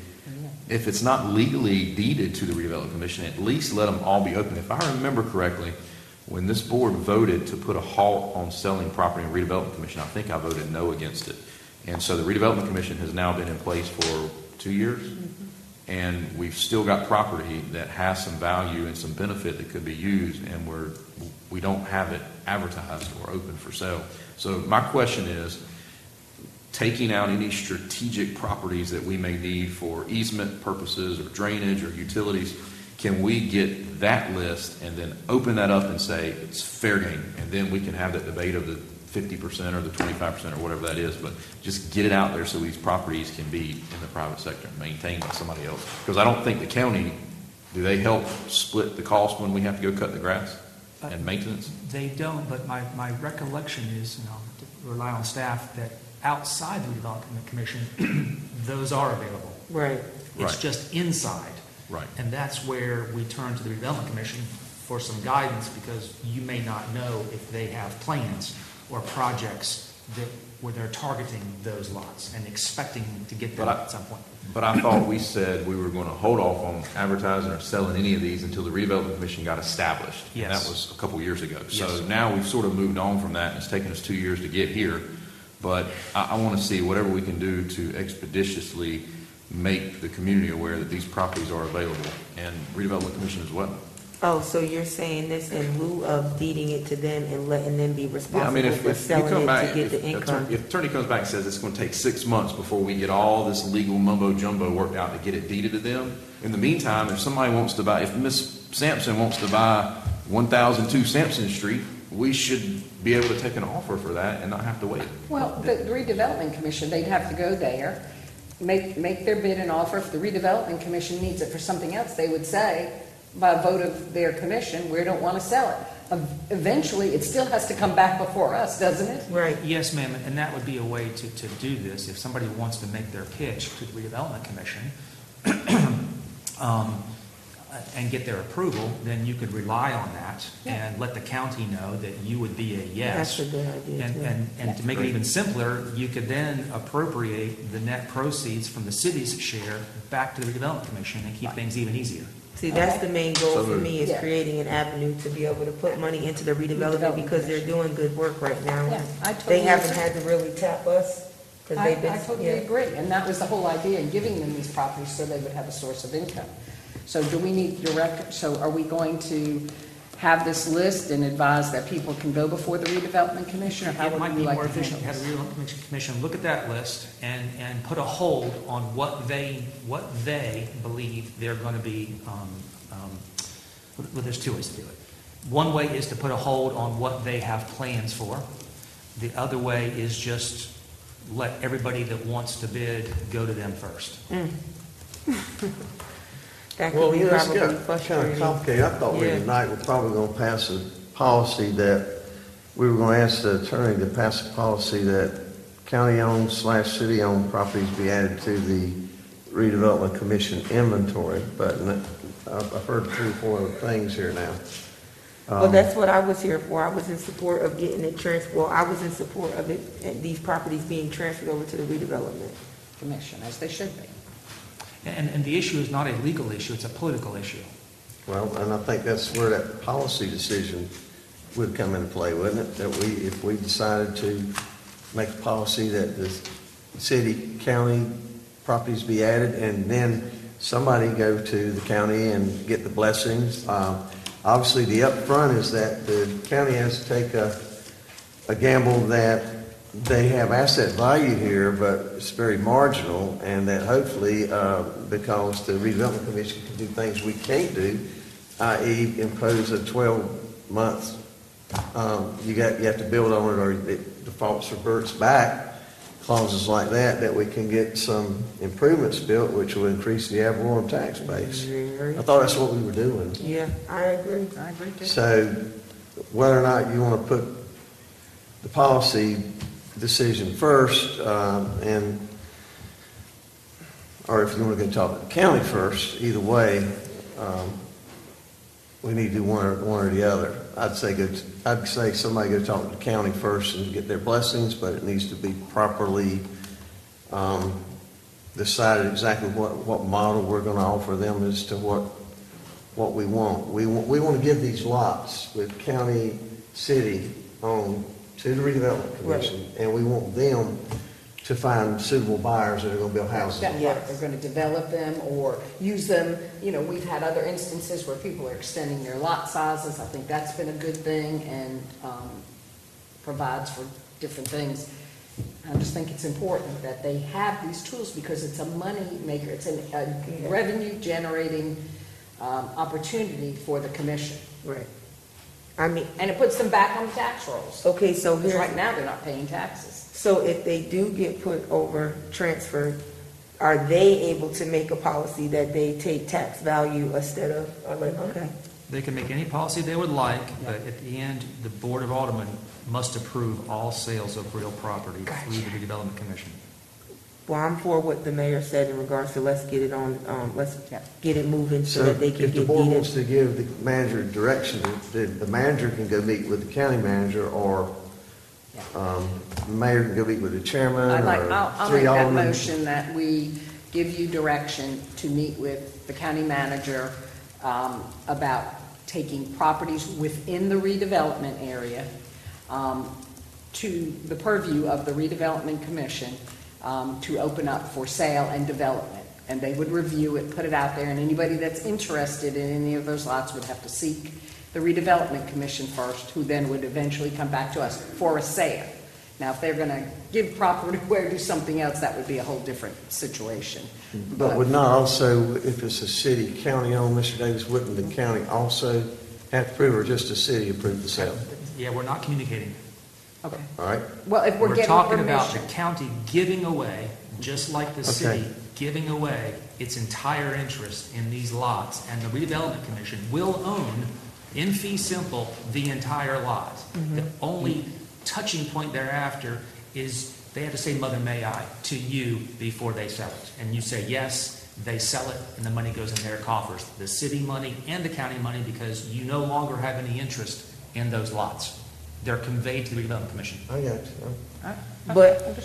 if it's not legally deeded to the redevelopment commission, at least let them all be open. If I remember correctly, when this board voted to put a halt on selling property in redevelopment commission, I think I voted no against it. And so the redevelopment commission has now been in place for 2 years. And we've still got property that has some value and some benefit that could be used, and we don't have it advertised or open for sale. So my question is, taking out any strategic properties that we may need for easement purposes or drainage or utilities, can we get that list and then open that up and say it's fair game, and then we can have that debate of the 50% or the 25% or whatever that is, but just get it out there so these properties can be in the private sector and maintained by somebody else. Because I don't think the county, do they help split the cost when we have to go cut the grass and maintenance? They don't, but my recollection is, and I'll rely on staff, that outside the redevelopment commission, those are available. Right. It's Right. just inside. Right. And that's where we turn to the redevelopment commission for some guidance, because you may not know if they have plans or projects where they're targeting those lots and expecting to get them at some point. But I thought we said we were going to hold off on advertising or selling any of these until the redevelopment commission got established. Yes. And that was a couple years ago. So Yes. now we've sort of moved on from that, and it's taken us 2 years to get here. But I want to see whatever we can do to expeditiously make the community aware that these properties are available, and redevelopment commission as well. Oh, so you're saying this in lieu of deeding it to them and letting them be Yeah, I responsible mean, if for you selling come it back, to get the income? if attorney comes back and says it's going to take 6 months before we get all this legal mumbo jumbo worked out to get it deeded to them, in the meantime, if somebody wants to buy, if Miss Sampson wants to buy 1002 Sampson Street, we should be able to take an offer for that and not have to wait. Well, the redevelopment commission, they'd have to go there, make their bid and offer. If the redevelopment commission needs it for something else, they would say, by a vote of their commission, we don't want to sell it. Eventually, it still has to come back before us, doesn't it? Right. Yes, ma'am, and that would be a way to do this. If somebody wants to make their pitch to the redevelopment commission and get their approval, then you could rely on that and let the county know that you would be a yes. That's a good idea, too. And to make it even simpler, you could then appropriate the net proceeds from the city's share back to the redevelopment commission and keep things even easier. See, that's the main goal for me, is Yeah. creating an avenue to be able to put money into the redevelopment, because they're doing good work right now. Yeah, I totally They haven't agree. had to really tap us, because I they've been. totally yeah. agree, and that was the whole idea, in giving them these properties so they would have a source of income. So do we need so are we going to have this list and advise that people can go before the redevelopment commission, or how It would might you be like more to efficient to handle have the this? redevelopment commission look at that list and put a hold on what they believe they're going to be, well, there's two ways to do it. One way is to put a hold on what they have plans for. The other way is just let everybody that wants to bid go to them first. That Well, could be yeah, that's probably kind of frustrating. complicated. I thought we Yeah. tonight were probably going to pass a policy that, we were going to ask the attorney to pass a policy that county-owned / city-owned properties be added to the redevelopment commission inventory, but I've heard 3 or 4 other things here now. Well, that's what I was here for. I was in support of getting it I was in support of it, and these properties being transferred over to the redevelopment. Commission, as they should be. And the issue is not a legal issue, it's a political issue. Well, and I think that's where that policy decision would come into play, wouldn't it? That if we decided to make a policy that the city, county properties be added, and then somebody go to the county and get the blessings. Obviously, the upfront is that the county has to take a gamble that they have asset value here, but it's very marginal, and that hopefully, because the redevelopment commission can do things we can't do, i.e. impose a 12-month, you have to build on it or it defaults, reverts back, clauses like that we can get some improvements built, which will increase the ad valorem tax base. I thought that's what we were doing. Yeah, I agree. I agree too. So whether or not you want to put the policy decision first, or if you want to go talk to the county first, either way, we need to do one or the other. I'd say somebody go talk to the county first and get their blessings, but it needs to be properly decided exactly what model we're going to offer them as to what we want. We want to give these lots with county, city owned to the redevelopment commission, and we want them to find suitable buyers that are going to build houses. That work, they're going to develop them or use them. You know, we've had other instances where people are extending their lot sizes. I think that's been a good thing and provides for different things. I just think it's important that they have these tools because it's a money maker. It's a revenue generating opportunity for the commission. Right. I mean, and it puts them back on the tax rolls. Okay, so because here's, right now they're not paying taxes. So if they do get put over, transferred, are they able to make a policy that they take tax value instead of, okay. They can make any policy they would like, but at the end, the Board of Aldermen must approve all sales of real property through the Redevelopment Commission. Well, I'm for what the mayor said in regards to let's get it on, let's get it moving so that they can if get the board deeded. wants to give the manager direction, the manager can go meet with the county manager, or the mayor can go meet with the chairman, I'll make that aldermen. motion that we give you direction to meet with the county manager about taking properties within the redevelopment area to the purview of the redevelopment commission to open up for sale and development. And they would review it, put it out there, and anybody that's interested in any of those lots would have to seek the redevelopment commission first, who then would eventually come back to us for a sale. Now, if they're going to give property away or do something else, that would be a whole different situation. But would not also, if it's a city, county owned, Mr. Davis, wouldn't the county also have to approve, or just the city approve the sale? Yeah, we're not communicating. Okay. All right. Well, if we're getting talking permission. about the county giving away, just like the city giving away its entire interest in these lots, and the redevelopment commission will own, in fee simple, the entire lot. The only touching point thereafter is they have to say, "Mother, may I," to you before they sell it. And you say yes, they sell it, and the money goes in their coffers, the city money and the county money, because you no longer have any interest in those lots. They're conveyed to the redevelopment commission. I got you. But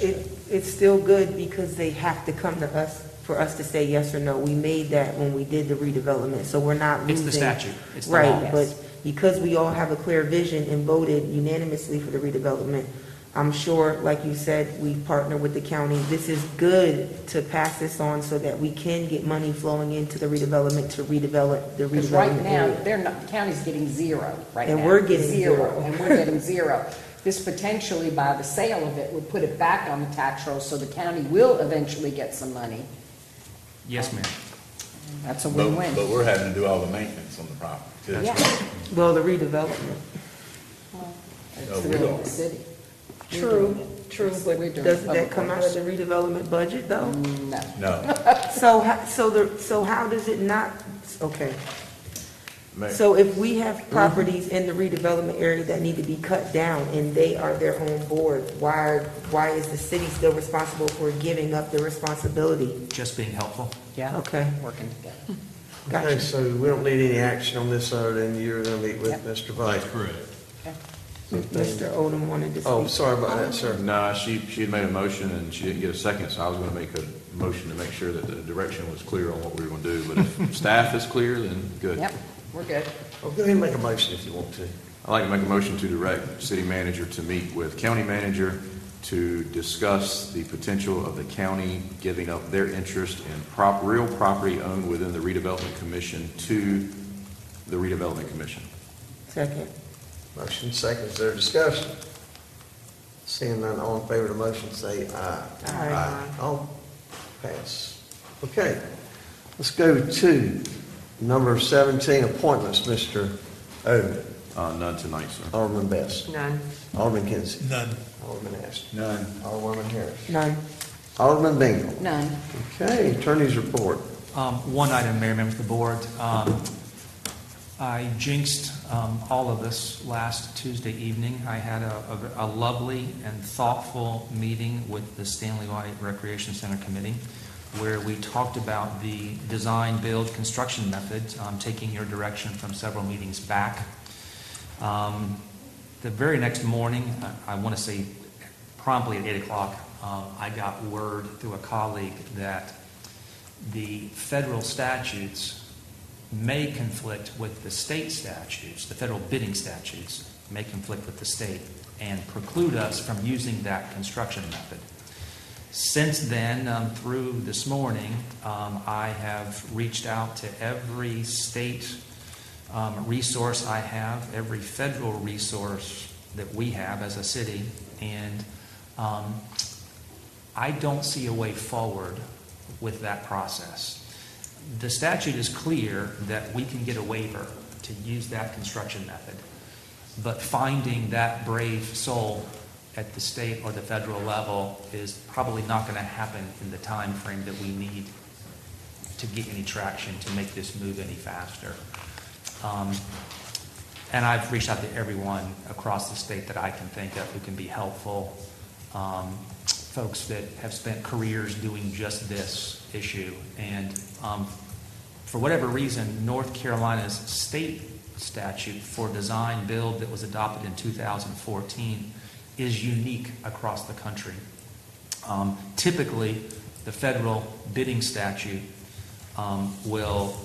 it's still good because they have to come to us for us to say yes or no. We made that when we did the redevelopment, so we're not losing. It's the statute. It's the right, law. but because we all have a clear vision and voted unanimously for the redevelopment, I'm sure, like you said, we partner with the county. This is good to pass this on so that we can get money flowing into the redevelopment to redevelop the Because redevelopment right now, area. the county's getting zero right now. And we're getting zero. And we're getting zero. This potentially, by the sale of it, would put it back on the tax roll, so the county will eventually get some money. Yes, ma'am. That's a win-win. But we're having to do all the maintenance on the property, too. Yeah. Well, the redevelopment. It's really the city. True, but We're doing doesn't public that come out works. of the redevelopment budget, though? No. No. So how does it not, okay. So if we have properties in the redevelopment area that need to be cut down and they are their own board, why is the city still responsible for giving up the responsibility? Just being helpful. Yeah. Okay. Working together. Okay, so we don't need any action on this other than you're going to meet with Mr. Vice. Correct. Mr. Odom wanted to speak. Oh, sorry about that, sir. No, she had made a motion and she didn't get a second, so I was going to make a motion to make sure that the direction was clear on what we were going to do. But if staff is clear, then good. Yep, we're good. Well, go ahead and make a motion if you want to. I'd like to make a motion to direct city manager to meet with county manager to discuss the potential of the county giving up their interest in real property owned within the redevelopment commission to the redevelopment commission. Second. Motion second, is there discussion? Seeing none, all in favor of the motion, say aye. Aye. All pass. Okay, let's go to number 17, appointments, Mr. Odom. None tonight, sir. Alderman Best. None. Alderman Kinsey. None. Alderman Ashton. None. Alderwoman Harris. None. Alderman Bingle. None. Okay, attorney's report. One item, Mayor, members of the board. I jinxed all of this last Tuesday evening. I had a lovely and thoughtful meeting with the Stanley White Recreation Center Committee, where we talked about the design, build, construction methods, taking your direction from several meetings back. The very next morning, I want to say promptly at 8 o'clock, I got word through a colleague that the federal statutes may conflict with the state statutes, the federal bidding statutes may conflict with the state and preclude us from using that construction method. Since then, through this morning, I have reached out to every state resource I have, every federal resource that we have as a city, and I don't see a way forward with that process. The statute is clear that we can get a waiver to use that construction method, but finding that brave soul at the state or the federal level is probably not going to happen in the time frame that we need to get any traction to make this move any faster. And I've reached out to everyone across the state that I can think of who can be helpful. Folks that have spent careers doing just this issue. And for whatever reason, North Carolina's state statute for design build that was adopted in 2014 is unique across the country. Typically, the federal bidding statute will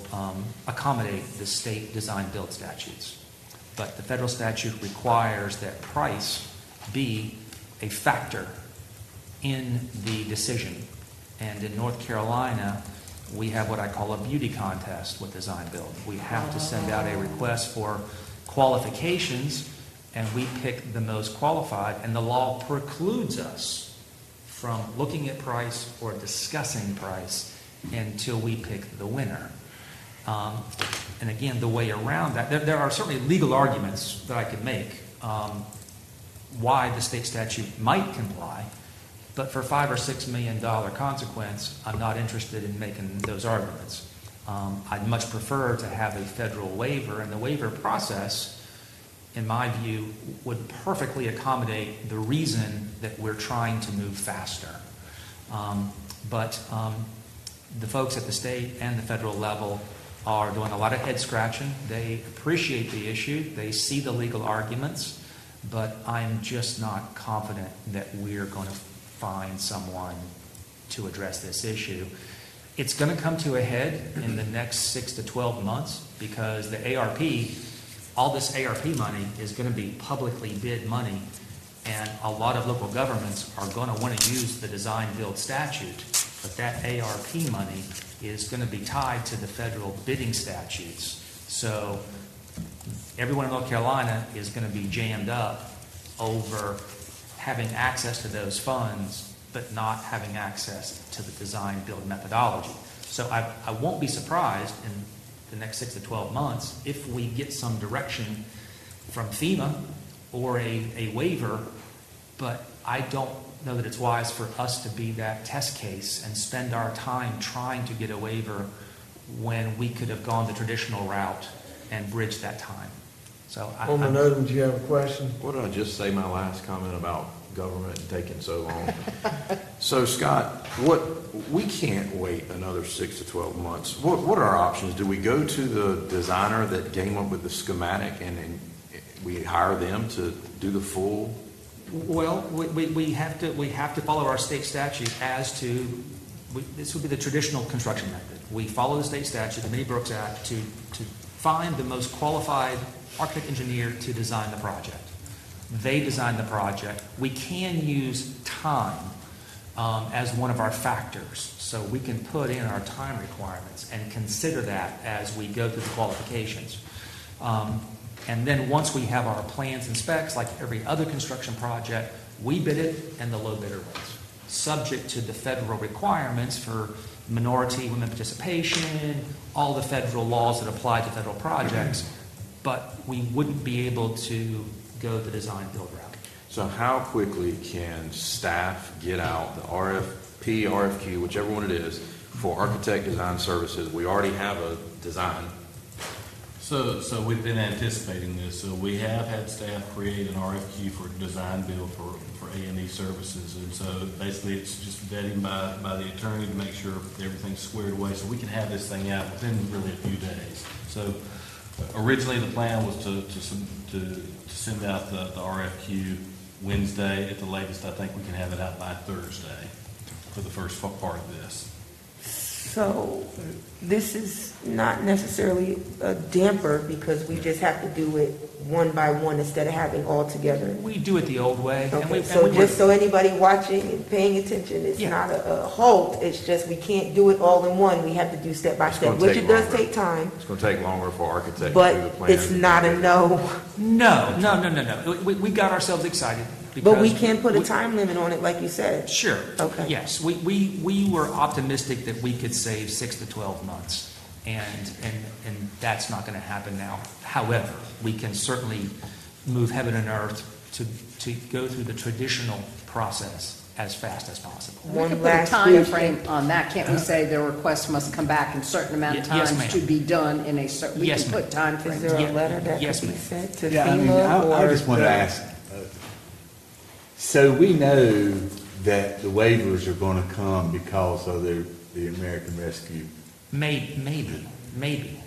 accommodate the state design build statutes. But the federal statute requires that price be a factor in the decision. And in North Carolina, we have what I call a beauty contest with design build. We have to send out a request for qualifications, and we pick the most qualified, and the law precludes us from looking at price or discussing price until we pick the winner. And again, the way around that, there are certainly legal arguments that I could make why the state statute might comply, but for $5 or $6 million consequence, I'm not interested in making those arguments. I'd much prefer to have a federal waiver, and the waiver process, in my view, would perfectly accommodate the reason that we're trying to move faster. But the folks at the state and the federal level are doing a lot of head scratching. They appreciate the issue. They see the legal arguments, but I'm just not confident that we're going to find someone to address this issue. It's going to come to a head in the next 6 to 12 months because the ARP, all this ARP money is going to be publicly bid money, and a lot of local governments are going to want to use the design build statute, but that ARP money is going to be tied to the federal bidding statutes. So everyone in North Carolina is going to be jammed up over having access to those funds, but not having access to the design build methodology. So I won't be surprised in the next 6 to 12 months if we get some direction from FEMA or a waiver, but I don't know that it's wise for us to be that test case and spend our time trying to get a waiver when we could have gone the traditional route and bridged that time. So Alderman Odom, do you have a question? What did I just say my last comment about government taking so long? So Scott, we can't wait another 6 to 12 months. What are our options? Do we go to the designer that came up with the schematic and we hire them to do the full? Well, we have to follow our state statute as to, this would be the traditional construction method. We follow the state statute, the Mini-Brooks Act, to find the most qualified architect engineer to design the project. They design the project. We can use time as one of our factors. So we can put in our time requirements and consider that as we go through the qualifications. And then once we have our plans and specs, like every other construction project, we bid it and the low bidder wins, subject to the federal requirements for minority women participation, all the federal laws that apply to federal projects, but we wouldn't be able to go the design build route. So how quickly can staff get out the RFP, RFQ, whichever one it is, for architect design services? We already have a design. So we've been anticipating this. So we have had staff create an RFQ for design build for A&E services. And so basically it's just vetting by the attorney to make sure everything's squared away so we can have this thing out within really a few days. So originally the plan was to send out the RFQ Wednesday at the latest. I think we can have it out by Thursday for the first part of this. So this is not necessarily a damper because we just have to do it one by one instead of having all together. We do it the old way. and Okay, we- so and we- just so anybody watching and paying attention, it's Yeah. not a halt, it's just we can't do it all in one, we have to do step by It's step, gonna which take it does longer. take time, It's going to take longer for architects to do the but plans. it's not a no. No. We got ourselves excited. But we because can put a time limit on it, like you said. Sure. Okay. Yes, we were optimistic that we could save 6 to 12 months, and that's not going to happen now. However, we can certainly move heaven and earth to go through the traditional process as fast as possible. We One can put a last time question. frame on that, can't we say the request must come back in a certain amount of Yes, time ma'am. to be done in a certain, we Yes, can ma'am. put time Is frames. there a Yeah. letter that Yes, could be ma'am. sent to Yeah, I mean, FEMA I or? just wanted to ask, so we know that the waivers are going to come because of the American Rescue. Maybe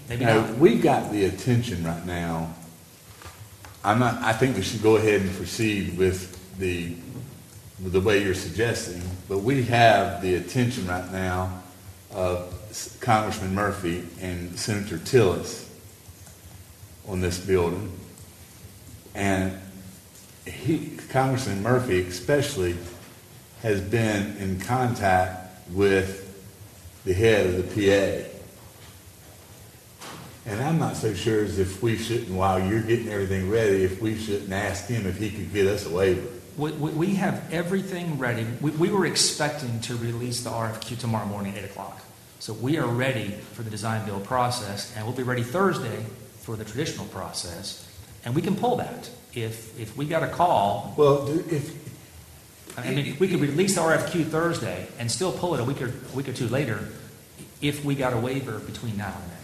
Now, not. we got the attention right now. I think we should go ahead and proceed with the way you're suggesting, but we have the attention right now of Congressman Murphy and Senator Tillis on this building. And Congressman Murphy especially has been in contact with the head of the PA. And I'm not so sure as if we shouldn't, while you're getting everything ready, if we shouldn't ask him if he could get us a waiver. We have everything ready. We were expecting to release the RFQ tomorrow morning at 8 o'clock. So we are ready for the design build process, and we'll be ready Thursday for the traditional process. And we can pull that. If we got a call, Well, we could release the RFQ Thursday and still pull it a week or two later if we got a waiver between now and then.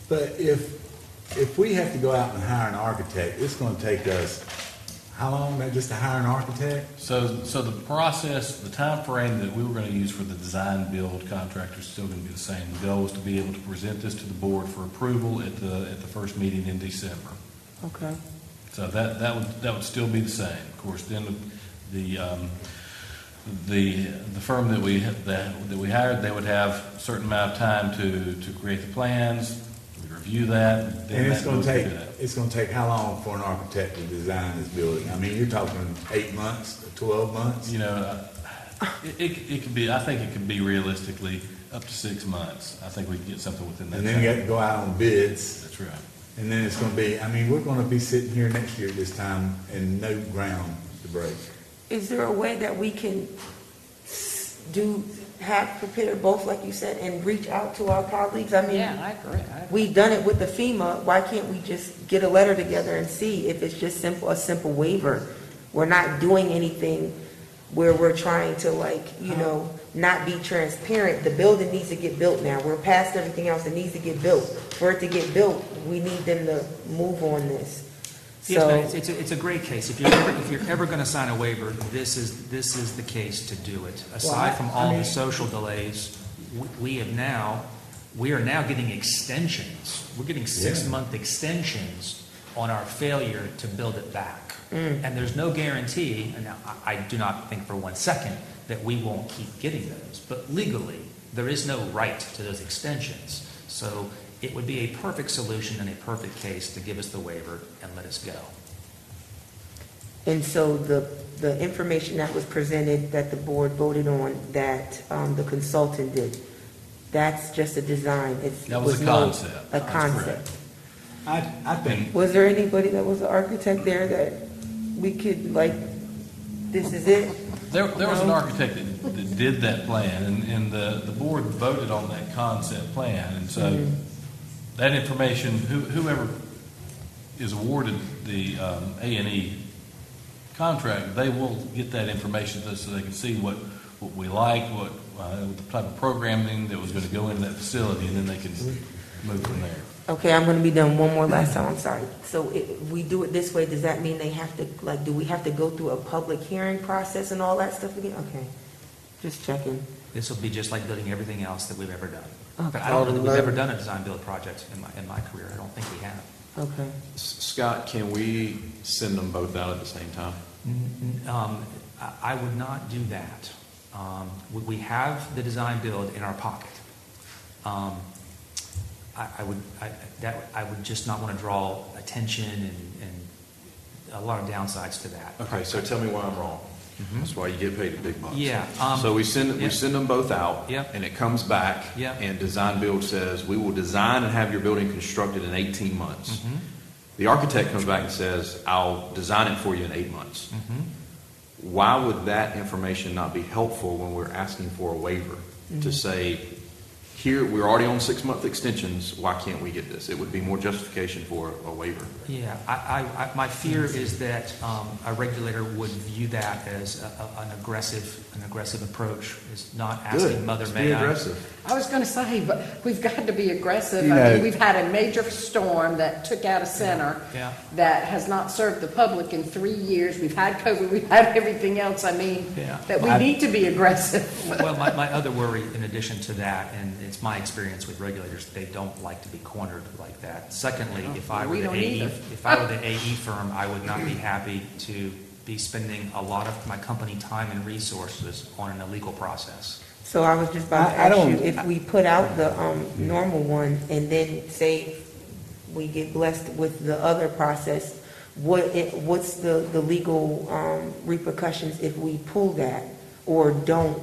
but if we have to go out and hire an architect, it's going to take us, how long, just to hire an architect? So the process, the time frame that we were going to use for the design build contractor is still going to be the same. The goal is to be able to present this to the board for approval at the first meeting in December. Okay. So that would still be the same. Of course, then the firm that we hired, they would have a certain amount of time to create the plans, review that. Then And it's that going goes to that. it's going to take how long for an architect to design this building? I mean, you're talking 8 months, 12 months? You know, it could be. I think it could be realistically up to 6 months. I think we can get something within that. And then you got to go out on bids. That's right. And then it's going to be, I mean, we're going to be sitting here next year at this time and no ground to break. Is there a way that we can have prepared both, like you said, and reach out to our colleagues? I mean, Yeah, I agree. we've done it with the FEMA, why can't we just get a letter together and see if it's just a simple waiver? We're not doing anything where we're trying to not be transparent. The building needs to get built now. We're past everything else that needs to get built. For it to get built, we need them to move on this. Yes, So, ma'am. It's a great case. If you're ever going to sign a waiver, this is the case to do it. Aside from all the social delays, we are now getting extensions. We're getting 6-month extensions on our failure to build it back. And there's no guarantee, and I do not think for 1 second that we won't keep getting those. But legally, there is no right to those extensions. So it would be a perfect solution and a perfect case to give us the waiver and let us go. and so the information that was presented that the board voted on, that the consultant did, that's just a design. That was a concept. A That's concept. I think, Was there anybody that was an architect there that we could, this is it? There was an architect that did that plan, and the board voted on that concept plan, and so that information, whoever is awarded the A&E contract, they will get that information so they can see what we like, what the type of programming that was going to go into that facility, and then they can move from there. Okay, I'm going to be done one more last time, I'm sorry. So if we do it this way, does that mean they have to, do we have to go through a public hearing process and all that stuff again? Okay, just checking. This will be just like building everything else that we've ever done. Okay. But I don't know that we've ever done a design build project in my career. I don't think we have. Okay. Scott, can we send them both out at the same time? I would not do that. We have the design build in our pocket. I would just not want to draw attention and a lot of downsides to that. Okay, so tell me why I'm wrong. That's why you get paid the big bucks. Yeah. So we send them both out. Yep. And it comes back. Yep. And design build says, we will design and have your building constructed in 18 months. The architect comes back and says, I'll design it for you in 8 months. Why would that information not be helpful when we're asking for a waiver to say, here, we're already on 6-month extensions, why can't we get this? It would be more justification for a waiver. Yeah, my fear is that a regulator would view that as an aggressive approach, is not asking Mother Let's May be I. aggressive. I was going to say, but we've got to be aggressive. You I know- mean, we've had a major storm that took out a center Yeah. that has not served the public in 3 years. We've had COVID, we've had everything else. I mean, Yeah. that we need to be aggressive. Well, my other worry, in addition to that, and it's my experience with regulators, they don't like to be cornered like that. Secondly, if I were we the don't AE, either. if I were the AE firm, I would not be happy to be spending a lot of my company time and resources on an illegal process. So I was just about to I ask you, don't- if we put out the normal one and then say we get blessed with the other process, what's the legal repercussions if we pull that or don't?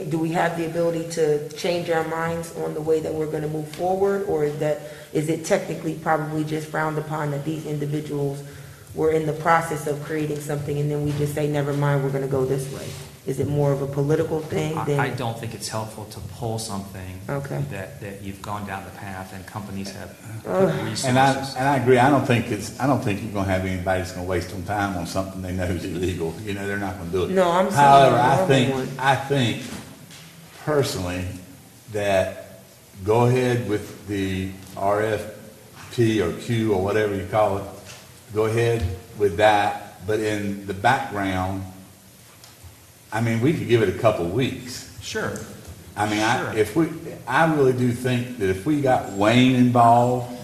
Do we have the ability to change our minds on the way that we're going to move forward, or is it technically probably just frowned upon that these individuals were in the process of creating something and then we just say, never mind, we're going to go this way? Is it more of a political thing than? I don't think it's helpful to pull something Okay. that you've gone down the path and companies have resources. And I agree. I don't think you're going to have anybody that's going to waste their time on something they know is illegal. You know, they're not going to do it. No, I'm saying However, the normal one. I think personally that go ahead with the RFP or Q or whatever you call it. Go ahead with that, but in the background, I mean, we could give it a couple weeks. Sure. I mean, Sure. I really do think that if we got Wayne involved,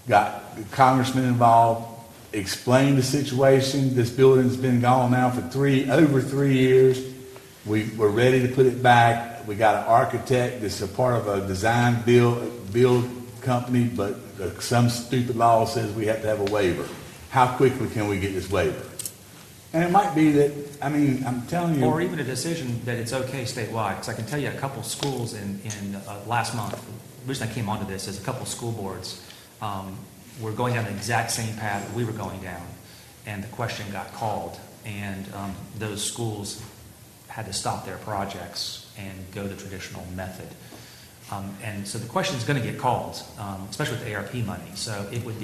got the congressman involved, explained the situation, this building's been gone now for over 3 years. We're ready to put it back. We got an architect that's a part of a design build company, but some stupid law says we have to have a waiver. How quickly can we get this waiver? And it might be that, I mean, I'm telling you. Or even a decision that it's okay statewide. Because I can tell you a couple schools in last month, the reason I came onto this is a couple school boards were going down the exact same path that we were going down. And the question got called. And those schools had to stop their projects and go the traditional method. And so the question is going to get called, especially with ARP money. So it'd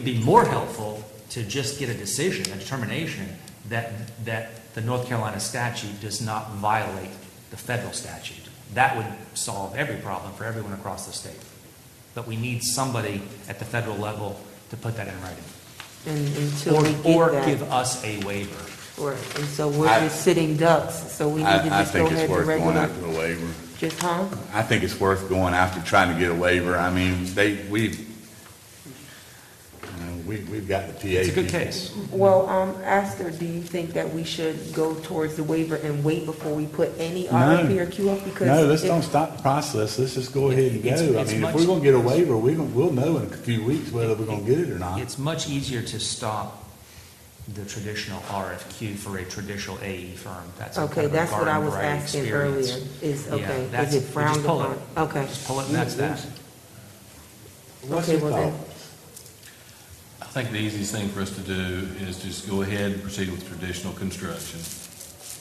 be more helpful to just get a decision, a determination that the North Carolina statute does not violate the federal statute. That would solve every problem for everyone across the state. But we need somebody at the federal level to put that in writing. And until we get Or that. give us a waiver. Right, and so we're just sitting ducks, so we need to I just go think ahead it's and worth going regulate. after a waiver. Just, huh? I think it's worth going after trying to get a waiver. I mean, we've got the PA. It's a good people. case. Well, Aster, do you think that we should go towards the waiver and wait before we put any No. RFP or Q up? Because No, let's if- don't stop the process. Let's just go ahead and go. It's I mean, if much- we're gonna get a waiver, we'll know in a few weeks whether we're gonna get it or not. It's much easier to stop the traditional RFQ for a traditional AE firm. That's a Okay, kind of a that's what I garden was variety asking experience. earlier, is, Yeah, okay, that's- is it we just frowned pull upon? it. Okay. Just pull it and that's that. What's Okay, your well then, thought? I think the easiest thing for us to do is just go ahead and proceed with traditional construction.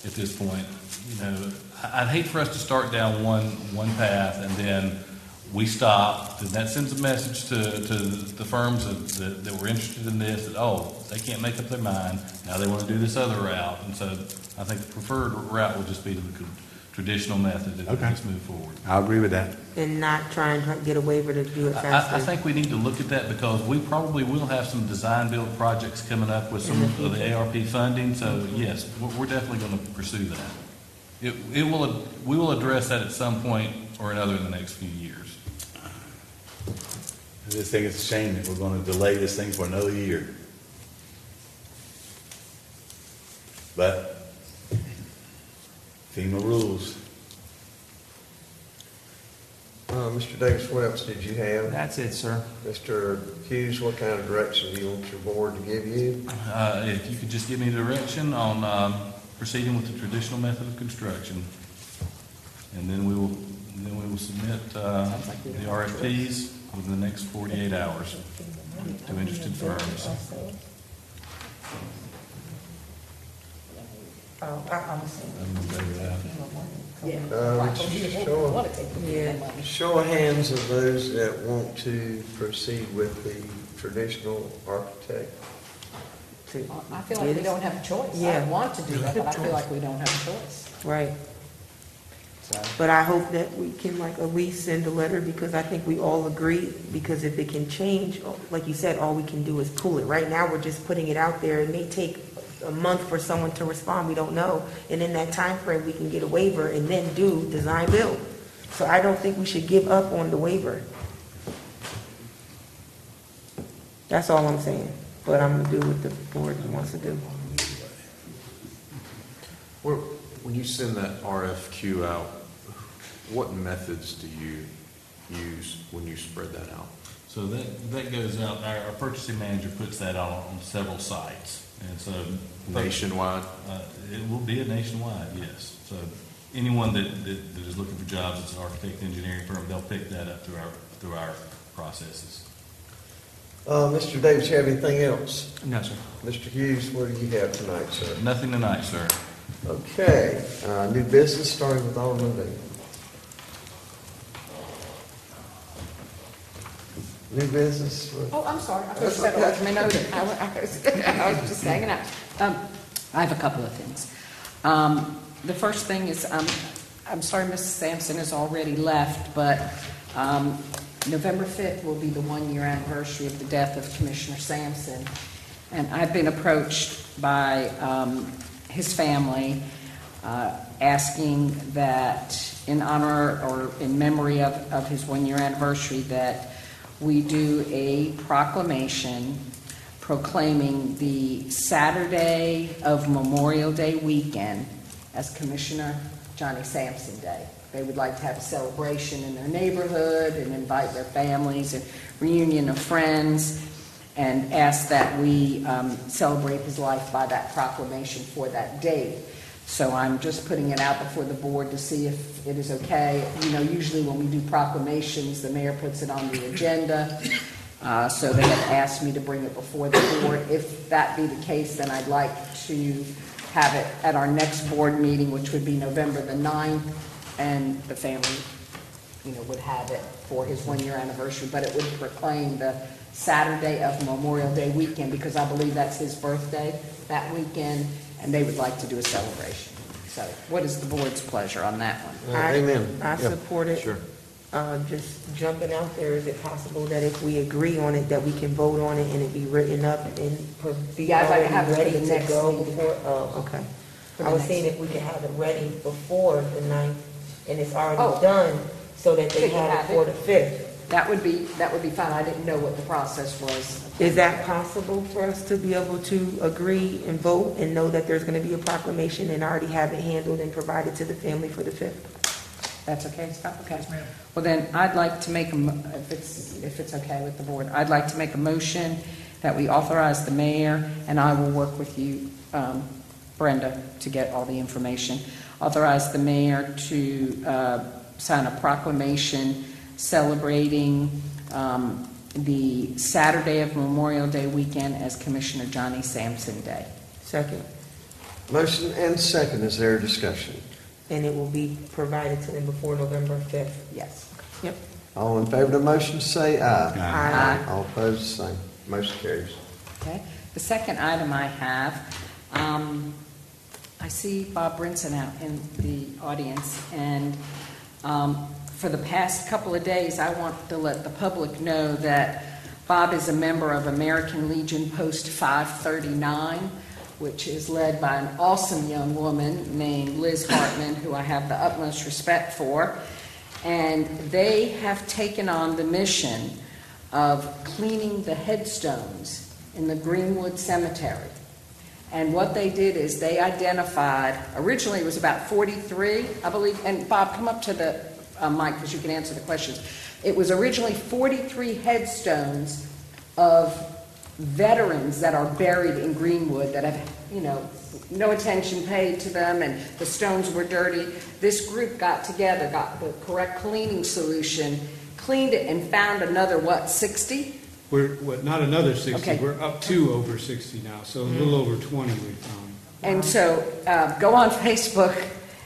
At this point, you know, I'd hate for us to start down one path and then we stop, and that sends a message to the firms that were interested in this, that, oh, they can't make up their mind, now they want to do this other route. And so I think the preferred route will just be the traditional method if we Okay. just move forward. I agree with that. and not try and get a waiver to do it faster? I think we need to look at that because we probably will have some design build projects coming up with some of the ARP funding. So yes, we're definitely going to pursue that. We will address that at some point or another in the next few years. I just think it's a shame that we're gonna delay this thing for another year. But FEMA rules. Mr. Davis, what else did you have? That's it, sir. Mr. Hughes, what kind of direction do you want your board to give you? If you could just give me direction on proceeding with the traditional method of construction, and then we will submit the RFPs within the next 48 hours to interested firms. Show of hands of those that want to proceed with the traditional architect. I feel like we don't have a choice. I Yeah. want to do that, but I feel like we don't have a choice. Right. So, But I hope that we can like at least send a letter, because I think we all agree, because if it can change, like you said, all we can do is pull it. Right now, we're just putting it out there. It may take a month for someone to respond, we don't know. And in that time frame, we can get a waiver and then do design build. So I don't think we should give up on the waiver. That's all I'm saying. But I'm gonna do what the board wants to do. When you send that RFQ out, what methods do you use when you spread that out? So that goes out, our purchasing manager puts that on several sites. And so Nationwide? It will be a nationwide, yes. So anyone that is looking for jobs, it's an architect, engineering firm, they'll pick that up through our processes. Mr. Davis, you have anything else? No, sir. Mr. Hughes, what do you have tonight, sir? Nothing tonight, sir. Okay, new business, starting with Alderman Beary. New business? oh, I'm sorry. I thought you said it was me noted. I was just hanging out. I have a couple of things. The first thing is, I'm sorry Mrs. Sampson has already left, but November 5th will be the one-year anniversary of the death of Commissioner Sampson. And I've been approached by his family asking that in honor or in memory of his one-year anniversary that we do a proclamation proclaiming the Saturday of Memorial Day weekend as Commissioner Johnny Sampson Day. They would like to have a celebration in their neighborhood and invite their families, a reunion of friends, and ask that we celebrate his life by that proclamation for that date. So I'm just putting it out before the board to see if it is okay. You know, usually when we do proclamations, the mayor puts it on the agenda. So they have asked me to bring it before the board. If that be the case, then I'd like to have it at our next board meeting, which would be November the 9th, and the family, you know, would have it for his one-year anniversary, but it would proclaim the Saturday of Memorial Day weekend, because I believe that's his birthday that weekend, and they would like to do a celebration. So what is the board's pleasure on that one? Amen. I Yeah, support it. Sure. Just jumping out there, is it possible that if we agree on it, that we can vote on it and it be written up and be Yeah, I'd like to already have it for ready the to next go meeting. before? Oh, okay. For the I was next saying if we could have it ready before the 9th and it's Oh. already done, so that So they you have have it for it? the 5th. That would be fine. I didn't know what the process was. Is that possible for us to be able to agree and vote and know that there's going to be a proclamation and already have it handled and provided to the family for the 5th? That's okay, Scott? Okay. Well, then, I'd like to make, if it's okay with the board, I'd like to make a motion that we authorize the mayor, and I will work with you, Brenda, to get all the information. Authorize the mayor to sign a proclamation celebrating the Saturday of Memorial Day weekend as Commissioner Johnny Sampson Day. Second. Motion and second, is there a discussion? And it will be provided to them before November 5th? Yes. Yep. All in favor of the motion, say aye. Aye. All opposed, same. Motion carries. Okay. The second item I have, I see Bob Brinson out in the audience, and for the past couple of days, I want to let the public know that Bob is a member of American Legion Post 539, which is led by an awesome young woman named Liz Hartman, who I have the utmost respect for. And they have taken on the mission of cleaning the headstones in the Greenwood Cemetery. And what they did is they identified, originally it was about 43, I believe, and Bob, come up to the Mike, because you can answer the questions. It was originally 43 headstones of veterans that are buried in Greenwood that have, no attention paid to them, and the stones were dirty. This group got together, got the correct cleaning solution, cleaned it, and found another, 60? Not another 60, Okay. we're up to over 60 now, so a little over 20 we found. And so go on Facebook,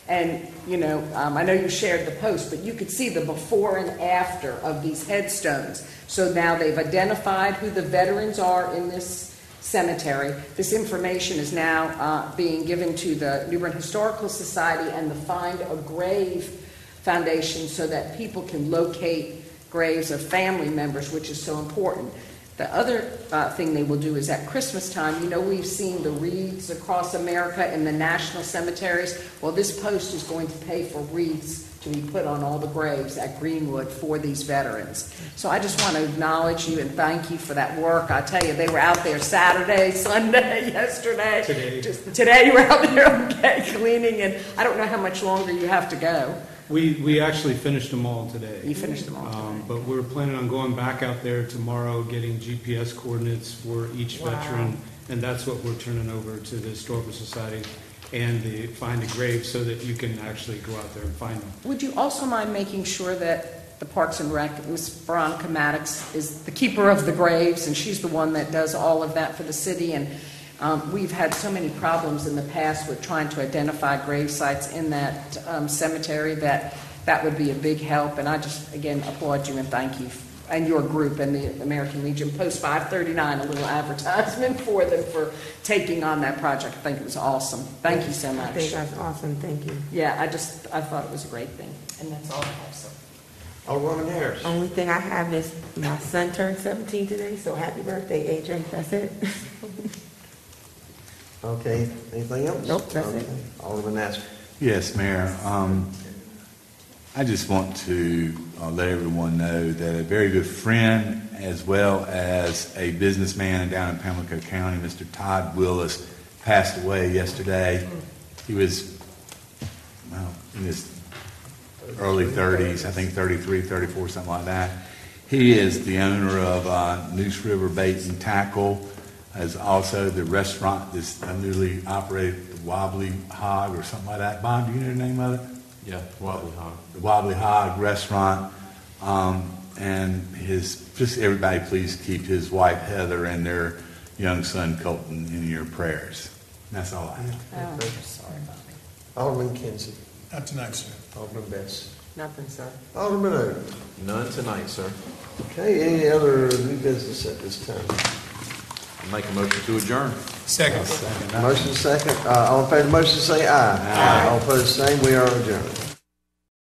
and, I know you shared the post, but you could see the before and after of these headstones. So now they've identified who the veterans are in this cemetery. This information is now being given to the New Bern Historical Society and the Find a Grave Foundation so that people can locate graves of family members, which is so important. The other thing they will do is at Christmas time, we've seen the wreaths across America in the national cemeteries. Well, this post is going to pay for wreaths to be put on all the graves at Greenwood for these veterans. So I just want to acknowledge you and thank you for that work. I tell you, they were out there Saturday, Sunday, yesterday. Today you were out there cleaning, and I don't know how much longer you have to go. We actually finished them all today. You finished them all today. But we're planning on going back out there tomorrow, getting GPS coordinates for each veteran, and that's what we're turning over to the Historical Society and the Find a Grave so that you can actually go out there and find them. Would you also mind making sure that the Parks and Rec, Ms. Veronica Maddox, is the keeper of the graves, and she's the one that does all of that for the city, and we've had so many problems in the past with trying to identify grave sites in that cemetery that would be a big help, and I just, again, applaud you and thank you, and your group and the American Legion. Post 539, a little advertisement for them for taking on that project. I think it was awesome. Thank you so much. I think that's awesome. Thank you. Yeah, I thought it was a great thing, and that's all I have, so. Alderman Harris. Only thing I have is my son turned 17 today, so happy birthday, AJ. That's it. Okay, anything else? Nope, that's it. Alderman Astor. Yes, Mayor. I just want to let everyone know that a very good friend, as well as a businessman down in Pamlico County, Mr. Todd Willis, passed away yesterday. He was, in his early 30s, I think 33, 34, something like that. He is the owner of Noose River Bait and Tackle, as also the restaurant that's newly operated, the Wobbly Hog or something like that. Bob, do you know the name of it? Yeah, Wobbly Hog. The Wobbly Hog Restaurant. And just everybody please keep his wife Heather and their young son Colton in your prayers. That's all I have. Oh, sorry, Bobby. Alderman Kinsey. Not tonight, sir. Alderman Bess. Nothing, sir. Alderman Odom. None tonight, sir. Okay, any other new business at this time? Make a motion to adjourn. Second. Motion second. All in favor of the motion say aye. Aye. All opposed, same. We are adjourned.